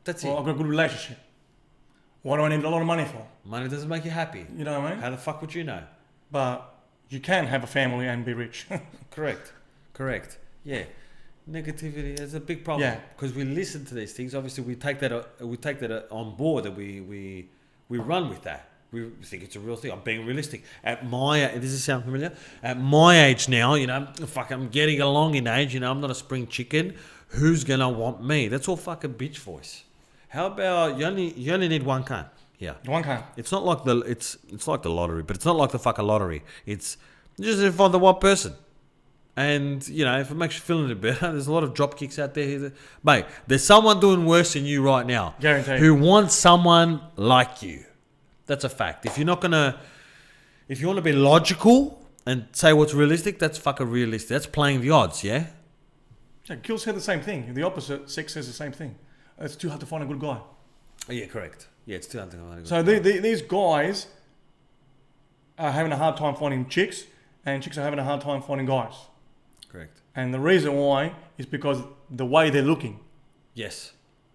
That's Or it. I've got a good relationship. What do I need a lot of money for? Money doesn't make you happy. You know what I mean? How the fuck would you know? But you can have a family and be rich. Correct. Yeah. Negativity is a big problem. Yeah. Because we listen to these things. Obviously, we take that on board. That we run with that. We think it's a real thing. I'm being realistic. Does this sound familiar? At my age now, you know, I'm getting along in age. You know, I'm not a spring chicken. Who's gonna want me? That's all fucking bitch voice. How about you only need one cunt? Yeah. One can't. It's not like it's like the lottery, but it's not like the fucking lottery. It's just find the one person. And, you know, if it makes you feel a little better, there's a lot of drop kicks out there. Mate, there's someone doing worse than you right now. Guaranteed. Who wants someone like you. That's a fact. If you want to be logical and say what's realistic, that's fucking realistic. That's playing the odds, yeah? Yeah, girls say the same thing. The opposite sex says the same thing. It's too hard to find a good guy. Oh, yeah, correct. Yeah, it's too hard to find a good So guy. these guys are having a hard time finding chicks, and chicks are having a hard time finding guys. Correct. And the reason why is because the way they're looking. Yes.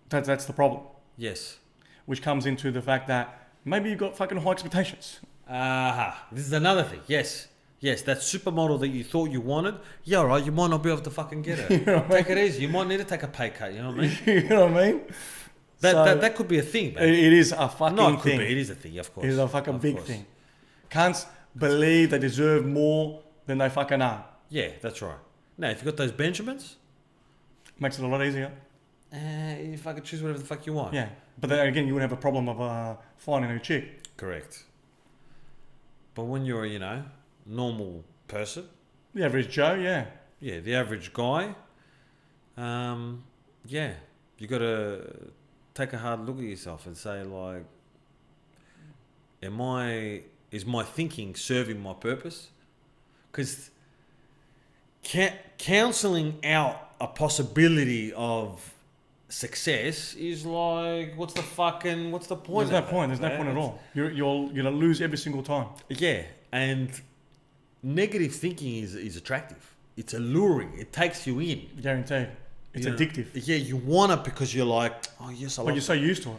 That's the problem. Yes. Which comes into the fact that maybe you've got fucking high expectations. Aha. This is another thing. Yes. Yes, that supermodel that you thought you wanted, yeah, all right, you might not be able to fucking get her. You know what I mean? Take it easy. You might need to take a pay cut, you know what I mean? You know what I mean? That could be a thing, man. It is a fucking No, it could thing. be. It is a thing, of course. It is a fucking Of big course. thing. Cunts believe they deserve more than they fucking are. Yeah, that's right. Now, if you got those Benjamins, Makes it a lot easier. you fucking choose whatever the fuck you want. Yeah. But then again, you wouldn't have a problem of finding a chick. Correct. But when you're a, you know, normal person, The average Joe, yeah. yeah, the average guy, yeah, you got to take a hard look at yourself and say, like, is my thinking serving my purpose? Because counselling out a possibility of success is like, what's the point? There's no of point. that, There's no man? point at all. You're gonna lose every single time. Yeah, and negative thinking is attractive. It's alluring. It takes you in. Guaranteed. It's You know? addictive. Yeah, you want it because you're like, oh yes, I But like you're so used to it.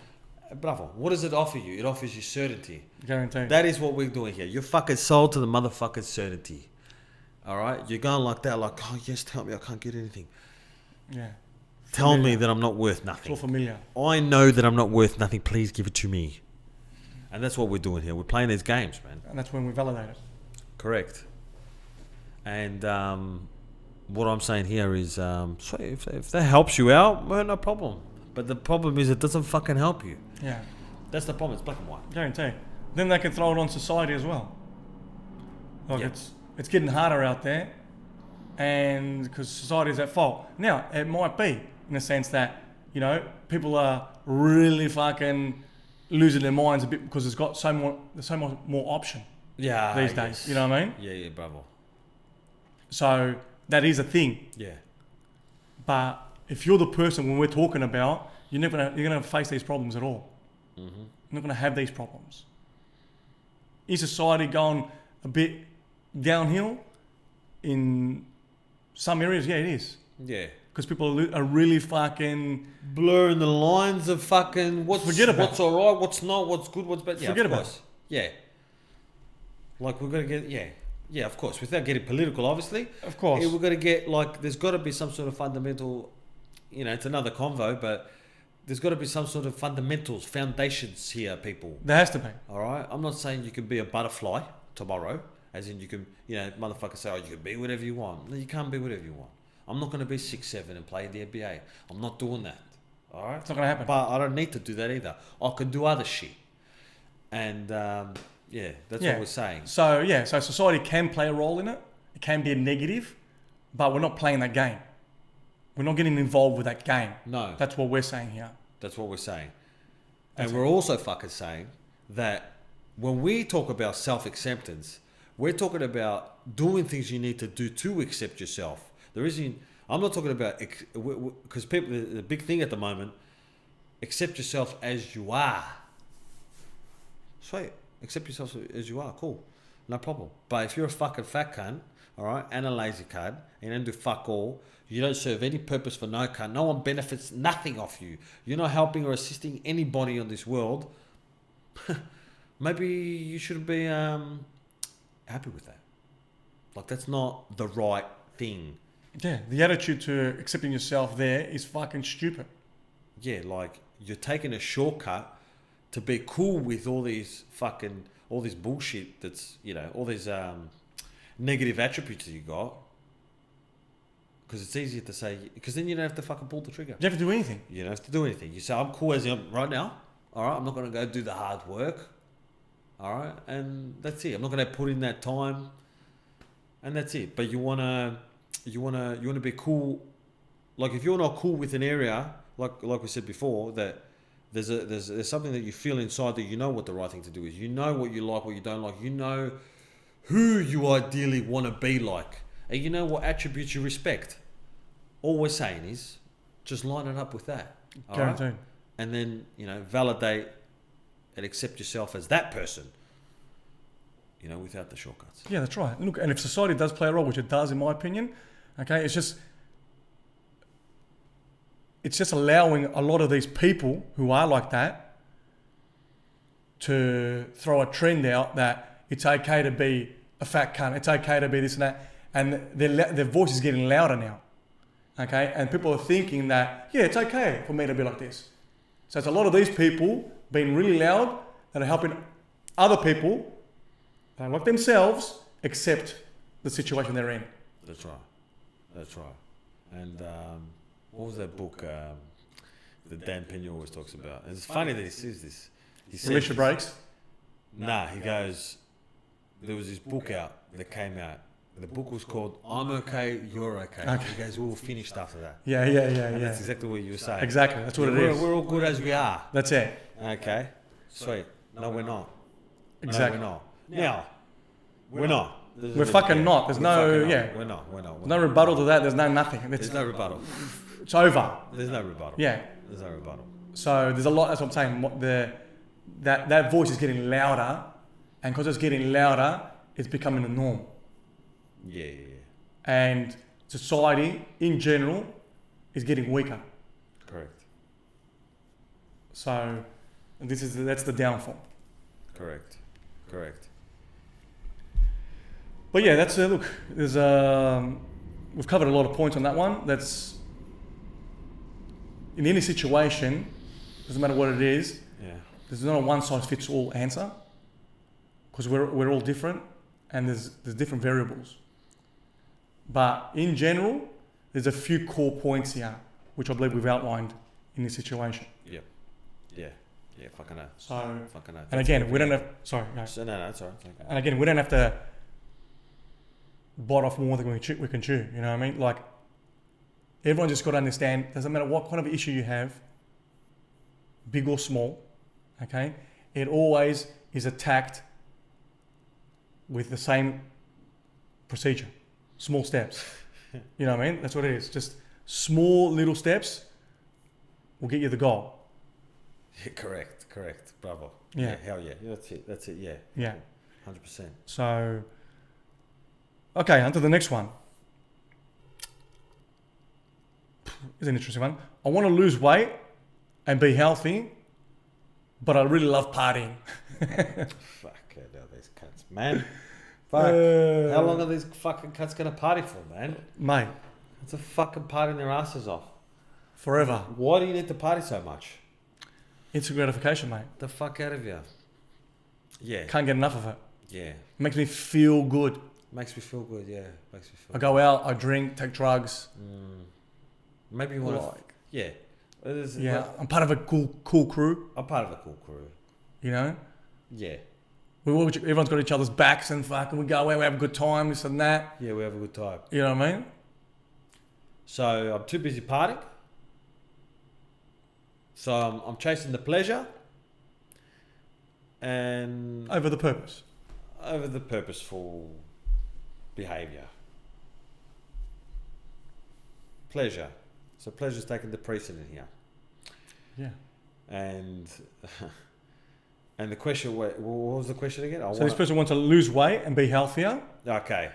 it. Bravo. What does it offer you? It offers you certainty. Guaranteed. That is what we're doing here. You're fucking sold to the motherfucking certainty. All right? You're going like that, like, oh yes, tell me I can't get anything. Yeah. Tell me Familiar. that I'm not worth It's all nothing. familiar. I know that I'm not worth nothing. Please give it to me. And that's what we're doing here. We're playing these games, man. And that's when we validate it. Correct. And what I'm saying here is, so if that helps you out, well, no problem. But the problem is it doesn't fucking help you. Yeah. That's the problem. It's black and white. Guaranteed. Then they can throw it on society as well. Like Yeah. it's getting harder out there, and because society is at fault. Now it might be in the sense that, you know, people are really fucking losing their minds a bit because there's so much more option Yeah. these days. You know what I mean? Yeah, bravo. So that is a thing. Yeah. But if you're the person when we're talking about, you're gonna face these problems at all. Mm-hmm. You're not gonna have these problems. Is society going a bit downhill in some areas? Yeah, it is. Yeah. because people are really fucking blurring the lines of fucking what's alright, what's not, what's good, what's bad. Yeah, forget of about course. Yeah. Like we're gonna get yeah, of course. Without getting political, obviously. Of course. We're gonna get like there's got to be some sort of fundamental. It's another convo, but there's got to be some sort of fundamentals, foundations here, people. There has to be. All right. I'm not saying you can be a butterfly tomorrow, as in you can, motherfuckers say, oh, you can be whatever you want. No, you can't be whatever you want. I'm not going to be 6'7" and play the NBA. I'm not doing that. All right. It's not going to happen. But I don't need to do that either. I can do other shit. And that's what we're saying. So society can play a role in it. It can be a negative, but we're not playing that game. We're not getting involved with that game. No. That's what we're saying here. That's what we're saying. And we're also fucking saying that when we talk about self-acceptance, we're talking about doing things you need to do to accept yourself. I'm not talking about, because people, the big thing at the moment, accept yourself as you are. Sweet. Accept yourself as you are. Cool. No problem. But if you're a fucking fat cunt, all right, and a lazy cunt, and you don't do fuck all, you don't serve any purpose for no cunt, no one benefits nothing off you, you're not helping or assisting anybody on this world, maybe you shouldn't be happy with that. Like, that's not the right thing. Yeah, the attitude to accepting yourself there is fucking stupid. Yeah, like, you're taking a shortcut to be cool with all this bullshit that's, all these negative attributes that you got. Because it's easier to say, because then you don't have to fucking pull the trigger. You don't have to do anything. You don't have to do anything. You say, I'm cool as I am right now. All right, I'm not going to go do the hard work. All right, and that's it. I'm not going to put in that time, and that's it. But you wanna be cool. Like, if you're not cool with an area, like we said before, that there's something that you feel inside that you know what the right thing to do is. You know what you like, what you don't like. You know who you ideally want to be like, and you know what attributes you respect. All we're saying is just line it up with that. Guaranteed. Right? And then, validate and accept yourself as that person, without the shortcuts. Yeah, that's right. Look, and if society does play a role, which it does in my opinion, okay, it's just allowing a lot of these people who are like that to throw a trend out that it's okay to be a fat cunt, it's okay to be this and that, and their voice is getting louder now. Okay, and people are thinking that, yeah, it's okay for me to be like this. So it's a lot of these people being really loud that are helping other people, like themselves, accept the situation they're in. That's right. That's right. And what was that book that Dan Pena always talks about? And it's funny that he says this. He says Release your brakes? Nah, he goes, there was this book out that came out. The book was called I'm Okay, You're Okay. He goes, we're all finished after that. Yeah. And that's exactly what you were saying. Exactly, that's what it is. We're all good as we are. That's it. Okay, sweet. No, we're not. Exactly. No, we're not. Now, we're not. We're fucking not. There's no, yeah. We're not. No rebuttal to that. There's no nothing. There's no rebuttal. It's over. There's no rebuttal. Yeah. There's no rebuttal. So there's a lot. That's what I'm saying. That voice is getting louder, and because it's getting louder, it's becoming the norm. Yeah. And society in general is getting weaker. Correct. So that's the downfall. Correct. But yeah, that's look. There's we've covered a lot of points on that one. That's in any situation, doesn't matter what it is. Yeah. There's not a one size fits all answer, because we're all different, and there's different variables. But in general, there's a few core points here, which I believe we've outlined in this situation. Yeah. Fucking hell. So, fucking hell. and again, we don't have. Sorry. No. So, no, it's alright. Okay. And again, we don't have to bite off more than we can chew. You know what I mean? Like, everyone just got to understand. Doesn't matter what kind of issue you have, big or small. Okay, it always is attacked with the same procedure. Small steps. You know what I mean? That's what it is. Just small little steps will get you the goal. Yeah, correct. Bravo. Yeah. Hell yeah. That's it. Yeah. Yeah. 100%. So, okay, on to the next one. It's an interesting one. I want to lose weight and be healthy, but I really love partying. Fuck these cunts, man. Fuck. How long are these fucking cunts gonna party for, man? Mate, It's a fucking partying their asses off. forever. Why do you need to party so much? Instant gratification, mate. The fuck out of you. Yeah. Can't get enough of it. Yeah. Makes me feel good. Makes me feel good, yeah. Makes me feel I go out, I drink, take drugs. Maybe you want to... Like, Yeah. yeah, I'm part of a cool crew, I'm part of a cool crew. you know? Yeah. Everyone's got each other's backs and fucking we go away, we have a good time, this and that. Yeah, we have a good time. You know what I mean? So I'm too busy partying. So I'm chasing the pleasure and Over the purpose. over the purposeful behaviour. Pleasure. So pleasure's taking the precedent here. Yeah. And the question, what was the question again? So this person wants to lose weight and be healthier, Okay.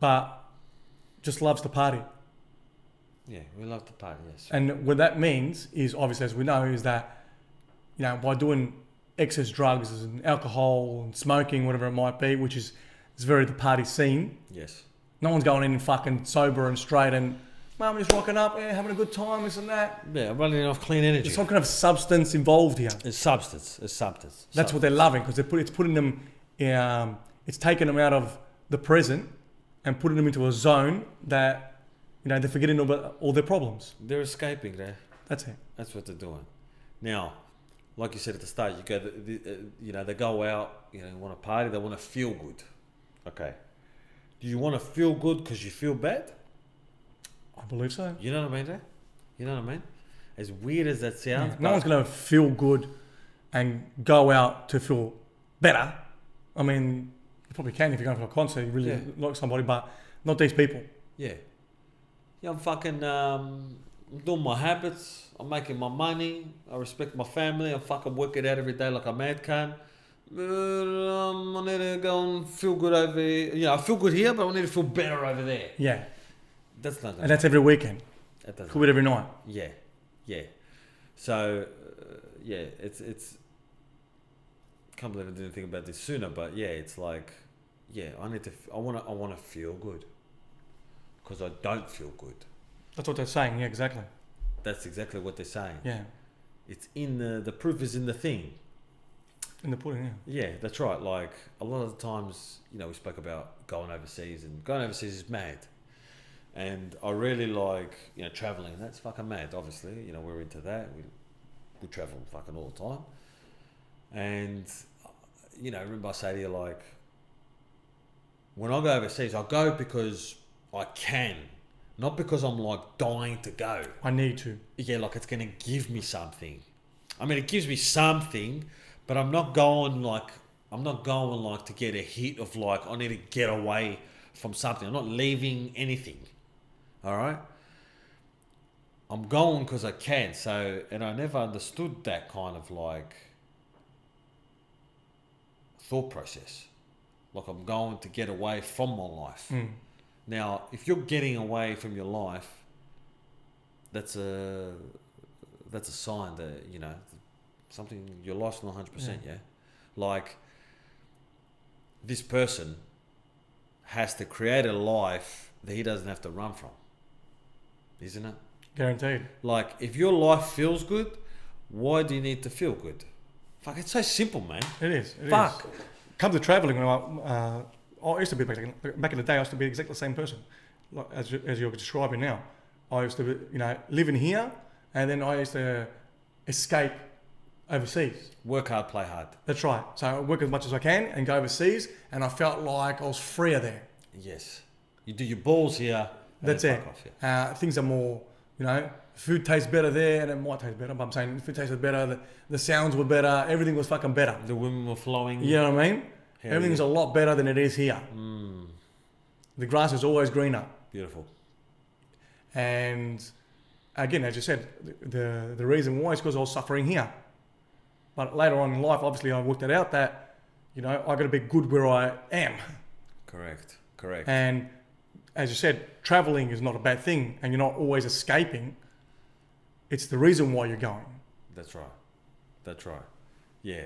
but just loves to party. Yeah, we love to party, yes. And what that means is, obviously, as we know, is that, you know, by doing excess drugs and alcohol and smoking, whatever it might be, which is very the party scene. Yes. No one's going in fucking sober and straight and, mum, just rocking up, yeah, having a good time, this and that. Yeah, running off clean energy. There's some kind of substance involved here. It's substance. It's substance. That's what they're loving, because it's putting them, it's taking them out of the present and putting them into a zone that, you know, they're forgetting about all their problems. They're escaping there. That's it. That's what they're doing. Now, like you said at the start, you go, you know, they go out, you know, want to party, they want to feel good. Okay. Do you want to feel good because you feel bad? I believe so. You know what I mean, eh? You know what I mean? As weird as that sounds. Yeah. No one's going to feel good and go out to feel better. I mean, you probably can if you're going for a concert, you really like somebody, but not these people. Yeah. Yeah, I'm fucking doing my habits. I'm making my money. I respect my family. I'm fucking working out every day like a mad cunt. I need to go and feel good over here. Yeah, I feel good here, but I need to feel better over there. Yeah. That's not. And that's every weekend. That doesn't. Could be every night. Yeah, yeah. So, yeah, it's. Can't believe I didn't think about this sooner, but yeah, it's like, yeah, I want to feel good, because I don't feel good. That's what they're saying. Yeah, exactly. That's exactly what they're saying. Yeah. It's in the proof is in the thing. In the pudding, yeah. Yeah, that's right. Like a lot of the times, you know, we spoke about going overseas, and going overseas is mad. And I really like, you know, traveling. That's fucking mad. Obviously, you know, we're into that. We travel fucking all the time. And you know, remember I say to you, like, when I go overseas, I go because I can, not because I'm like dying to go. I need to. Yeah, like it's gonna give me something. I mean, it gives me something, but I'm not going like to get a hit of like I need to get away from something. I'm not leaving anything. All right. I'm going because I can. So, and I never understood that kind of like thought process. Like I'm going to get away from my life. Now, if you're getting away from your life, that's a sign that, you know, something, your life's not 100%, yeah? Like, this person has to create a life that he doesn't have to run from. Isn't it? Guaranteed. Like, if your life feels good, why do you need to feel good? Fuck, it's so simple, man. It is. Fuck. Come to traveling, when I used to be back in the day. I used to be exactly the same person, like as you're describing now. I used to be, you know, living here, and then I used to escape overseas. Work hard, play hard. That's right. So I work as much as I can and go overseas, and I felt like I was freer there. Yes. You do your balls here. That's it. Fuck off, yeah. Things are more, you know, food tastes better there, and it might taste better, but I'm saying food tasted better, the sounds were better, everything was fucking better. The women were flowing. You know what I mean? Everything's a lot better than it is here. The grass is always greener. Beautiful. And again, as you said, the reason why is because I was suffering here. But later on in life, obviously, I worked it out that, you know, I got to be good where I am. Correct. And as you said, traveling is not a bad thing, and you're not always escaping. It's the reason why you're going. That's right. That's right. Yeah.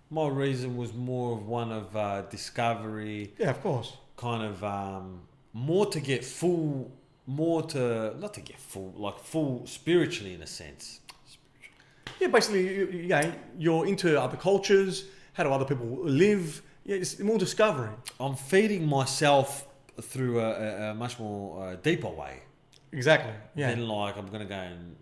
My reason was more of one of discovery. Yeah, of course. Kind of more to get full, not to get full, like full spiritually in a sense. Yeah, basically, you're into other cultures. How do other people live? Yeah, it's more discovery. I'm feeding myself through a much more deeper way. Exactly. Yeah. Than like I'm gonna go and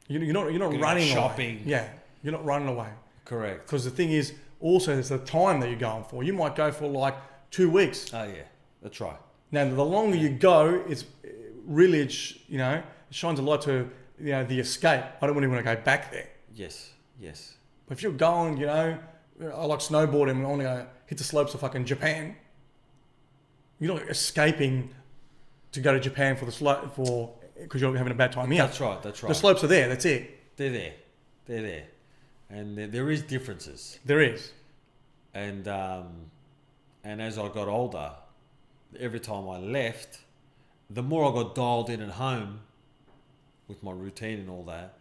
You're not running shopping. away. Yeah, you're not running away. Correct. Because the thing is, also there's the time that you're going for. You might go for like 2 weeks. Oh yeah, that's right. Now the longer you go, it's really it shines a light to the escape. I don't really want to go back there. Yes. Yes. But if you're going, I like snowboarding. I want to hit the slopes of fucking Japan. You're not escaping to go to Japan for the slope because you're having a bad time here. That's right. That's right. The slopes are there. That's it. They're there. They're there, and there is differences. There is. And as I got older, every time I left, the more I got dialed in at home with my routine and all that,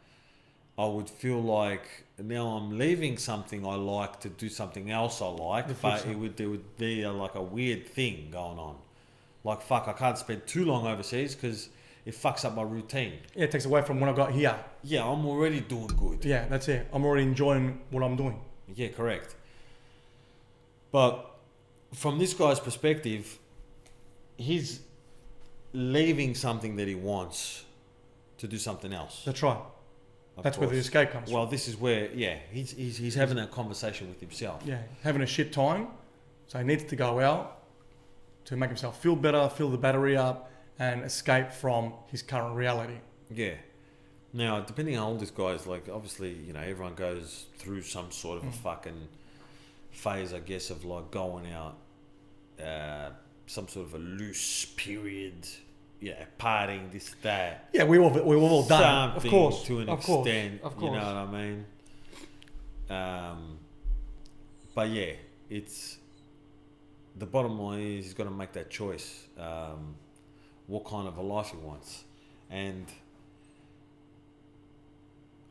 I would feel like now I'm leaving something I like to do something else I like, but there would be like a weird thing going on. Like, fuck, I can't spend too long overseas because it fucks up my routine. Yeah, it takes away from when I got here. Yeah, I'm already doing good. Yeah, that's it. I'm already enjoying what I'm doing. Yeah, correct. But from this guy's perspective, he's leaving something that he wants to do something else. That's right. That's where the escape comes from. Well, this is where, he's having a conversation with himself. Yeah, having a shit time. So he needs to go out to make himself feel better, fill the battery up, and escape from his current reality. Yeah. Now, depending on how old this guy is, like, obviously, everyone goes through some sort of a fucking phase, I guess, of like going out, some sort of a loose period, partying, this, that. Yeah, we've all done it, of course. To an extent, you know what I mean? But yeah, it's, the bottom line is he's got to make that choice, what kind of a life he wants. And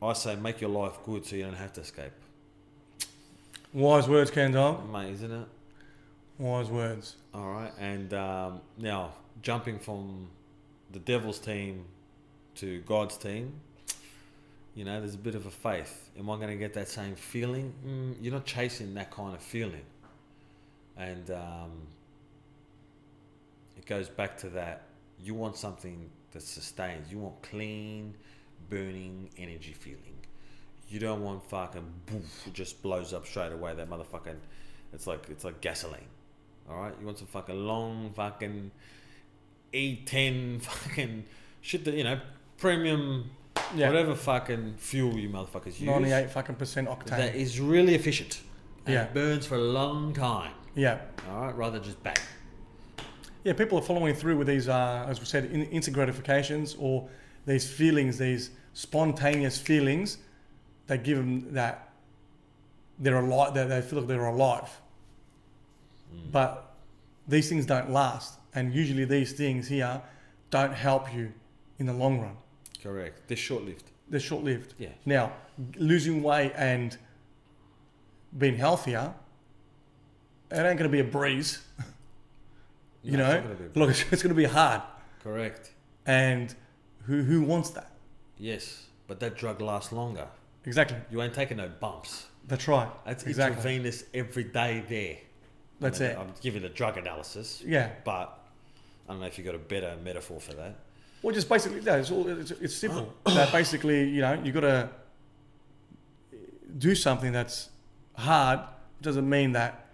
I say make your life good so you don't have to escape. Wise words, Kendall. Mate, isn't it? Wise words. All right. And now, jumping from the devil's team to God's team, there's a bit of a faith. Am I going to get that same feeling? You're not chasing that kind of feeling. And it goes back to that. You want something that sustains. You want clean, burning energy feeling. You don't want fucking boof, it just blows up straight away. That motherfucking, it's like gasoline. All right, you want some fucking long fucking E10 fucking shit that premium, whatever fucking fuel you motherfuckers use. 98 fucking percent octane. That is really efficient. And Yeah. it burns for a long time. Yeah. All right, rather just bang. Yeah, people are following through with these, as we said, instant gratifications or these feelings, these spontaneous feelings. They give them that they're alive, that they feel like they're alive. But these things don't last, and usually these things here don't help you in the long run. Correct. They're short-lived. They're short-lived. Yeah. Now, losing weight and being healthier, it ain't going to be a breeze. It's not gonna be a breeze. Look, it's going to be hard. Correct. And who wants that? Yes, but that drug lasts longer. Exactly. You ain't taking no bumps. That's right. It's exactly. intravenous every day there. That's it. I'm giving the drug analysis. Yeah. But I don't know if you've got a better metaphor for that. Well, just basically, no, it's simple. That basically, you got to do something that's hard. Doesn't mean that,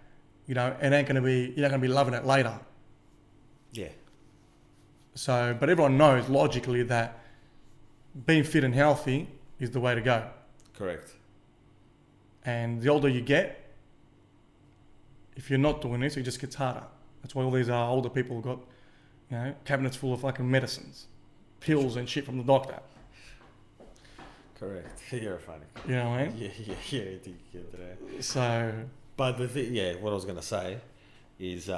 it ain't going to be, you're not going to be loving it later. Yeah. So, but everyone knows logically that being fit and healthy is the way to go. Correct. And the older you get, if you're not doing this, it just gets harder. That's why all these older people got, cabinets full of fucking medicines, pills and shit from the doctor. Correct. You're funny. You know what I mean? Yeah, I think you get that. So, but the thing, what I was going to say is,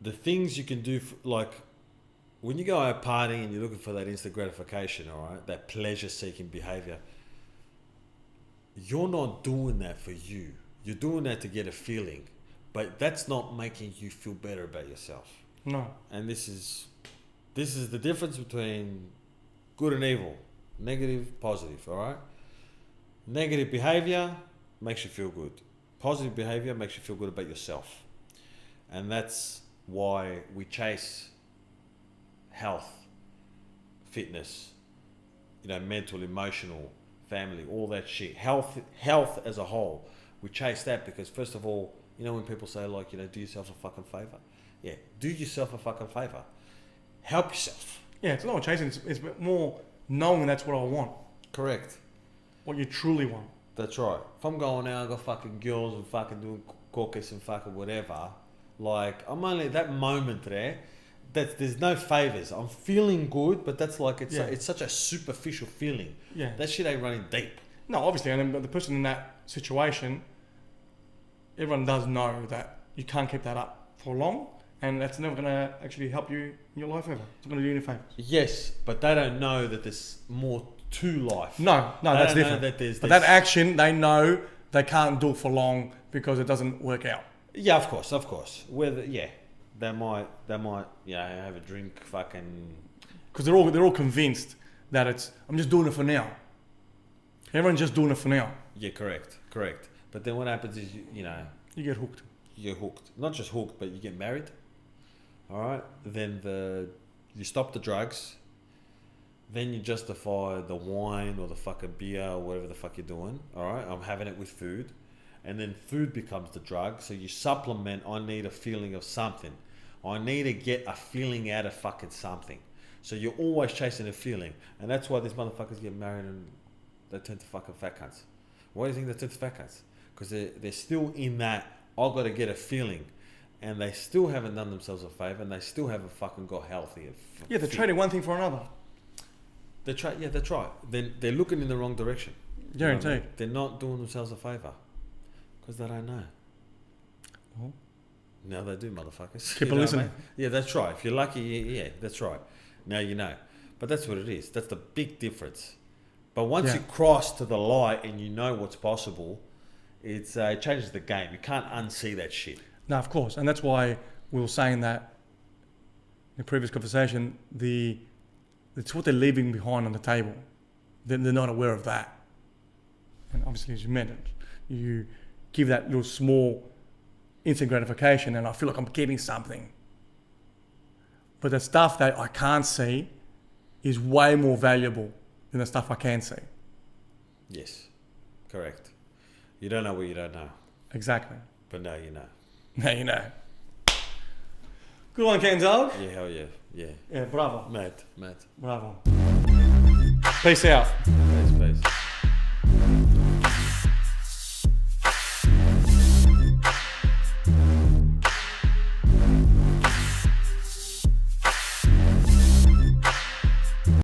the things you can do, like when you go out partying and you're looking for that instant gratification, all right, that pleasure-seeking behavior, you're not doing that for you. You're doing that to get a feeling, but that's not making you feel better about yourself. No. And this is the difference between good and evil, negative, positive, all right? Negative behavior makes you feel good. Positive behavior makes you feel good about yourself. And that's why we chase health, fitness, mental, emotional, family, all that shit. Health as a whole. We chase that because, first of all, when people say, like, do yourself a fucking favor. Yeah, do yourself a fucking favor. Help yourself. Yeah, it's not chasing. It's more knowing that's what I want. Correct. What you truly want. That's right. If I'm going out, I got fucking girls and fucking doing caucus and fucking whatever, like, I'm only that moment there. There's no favors. I'm feeling good, but that's like it's such a superficial feeling. Yeah. That shit ain't running deep. No, obviously, and then the person in that situation, everyone does know that you can't keep that up for long, and that's never going to actually help you in your life ever. It's not going to do you any favors. Yes, but they don't know that there's more to life. No, that's different. But that action, they know they can't do it for long because it doesn't work out. Yeah, of course. They might, have a drink, fucking. Because they're all convinced that I'm just doing it for now. Everyone's just doing it for now. Yeah, correct. But then what happens is, you get hooked. You're hooked. Not just hooked, but you get married. All right. Then you stop the drugs. Then you justify the wine or the fucking beer or whatever the fuck you're doing. All right. I'm having it with food. And then food becomes the drug. So you supplement, I need a feeling of something. I need to get a feeling out of fucking something. So you're always chasing a feeling. And that's why these motherfuckers get married and they turn to fucking fat cunts. Why do you think they turn to fat cunts? Because they're still in that, I've got to get a feeling. And they still haven't done themselves a favour and they still haven't fucking got healthy. Yeah, they're trading one thing for another. That's right. They're looking in the wrong direction. Guaranteed. They're not doing themselves a favour. Because they don't know. Well, no, they do, motherfuckers. Keep on listening. Yeah, that's right. If you're lucky, yeah, that's right. Now you know. But that's what it is. That's the big difference. But once you cross to the light and you know what's possible, it changes the game. You can't unsee that shit. No, of course. And that's why we were saying that in the previous conversation, it's what they're leaving behind on the table. They're not aware of that. And obviously, as you mentioned, you give that little small instant gratification and I feel like I'm getting something. But the stuff that I can't see is way more valuable than the stuff I can see. Yes, correct. You don't know what you don't know. Exactly. But now you know. Now you know. Good one, Ken Dog. Yeah, hell yeah. Yeah. Yeah, bravo. Mad. Bravo. Peace out. Peace.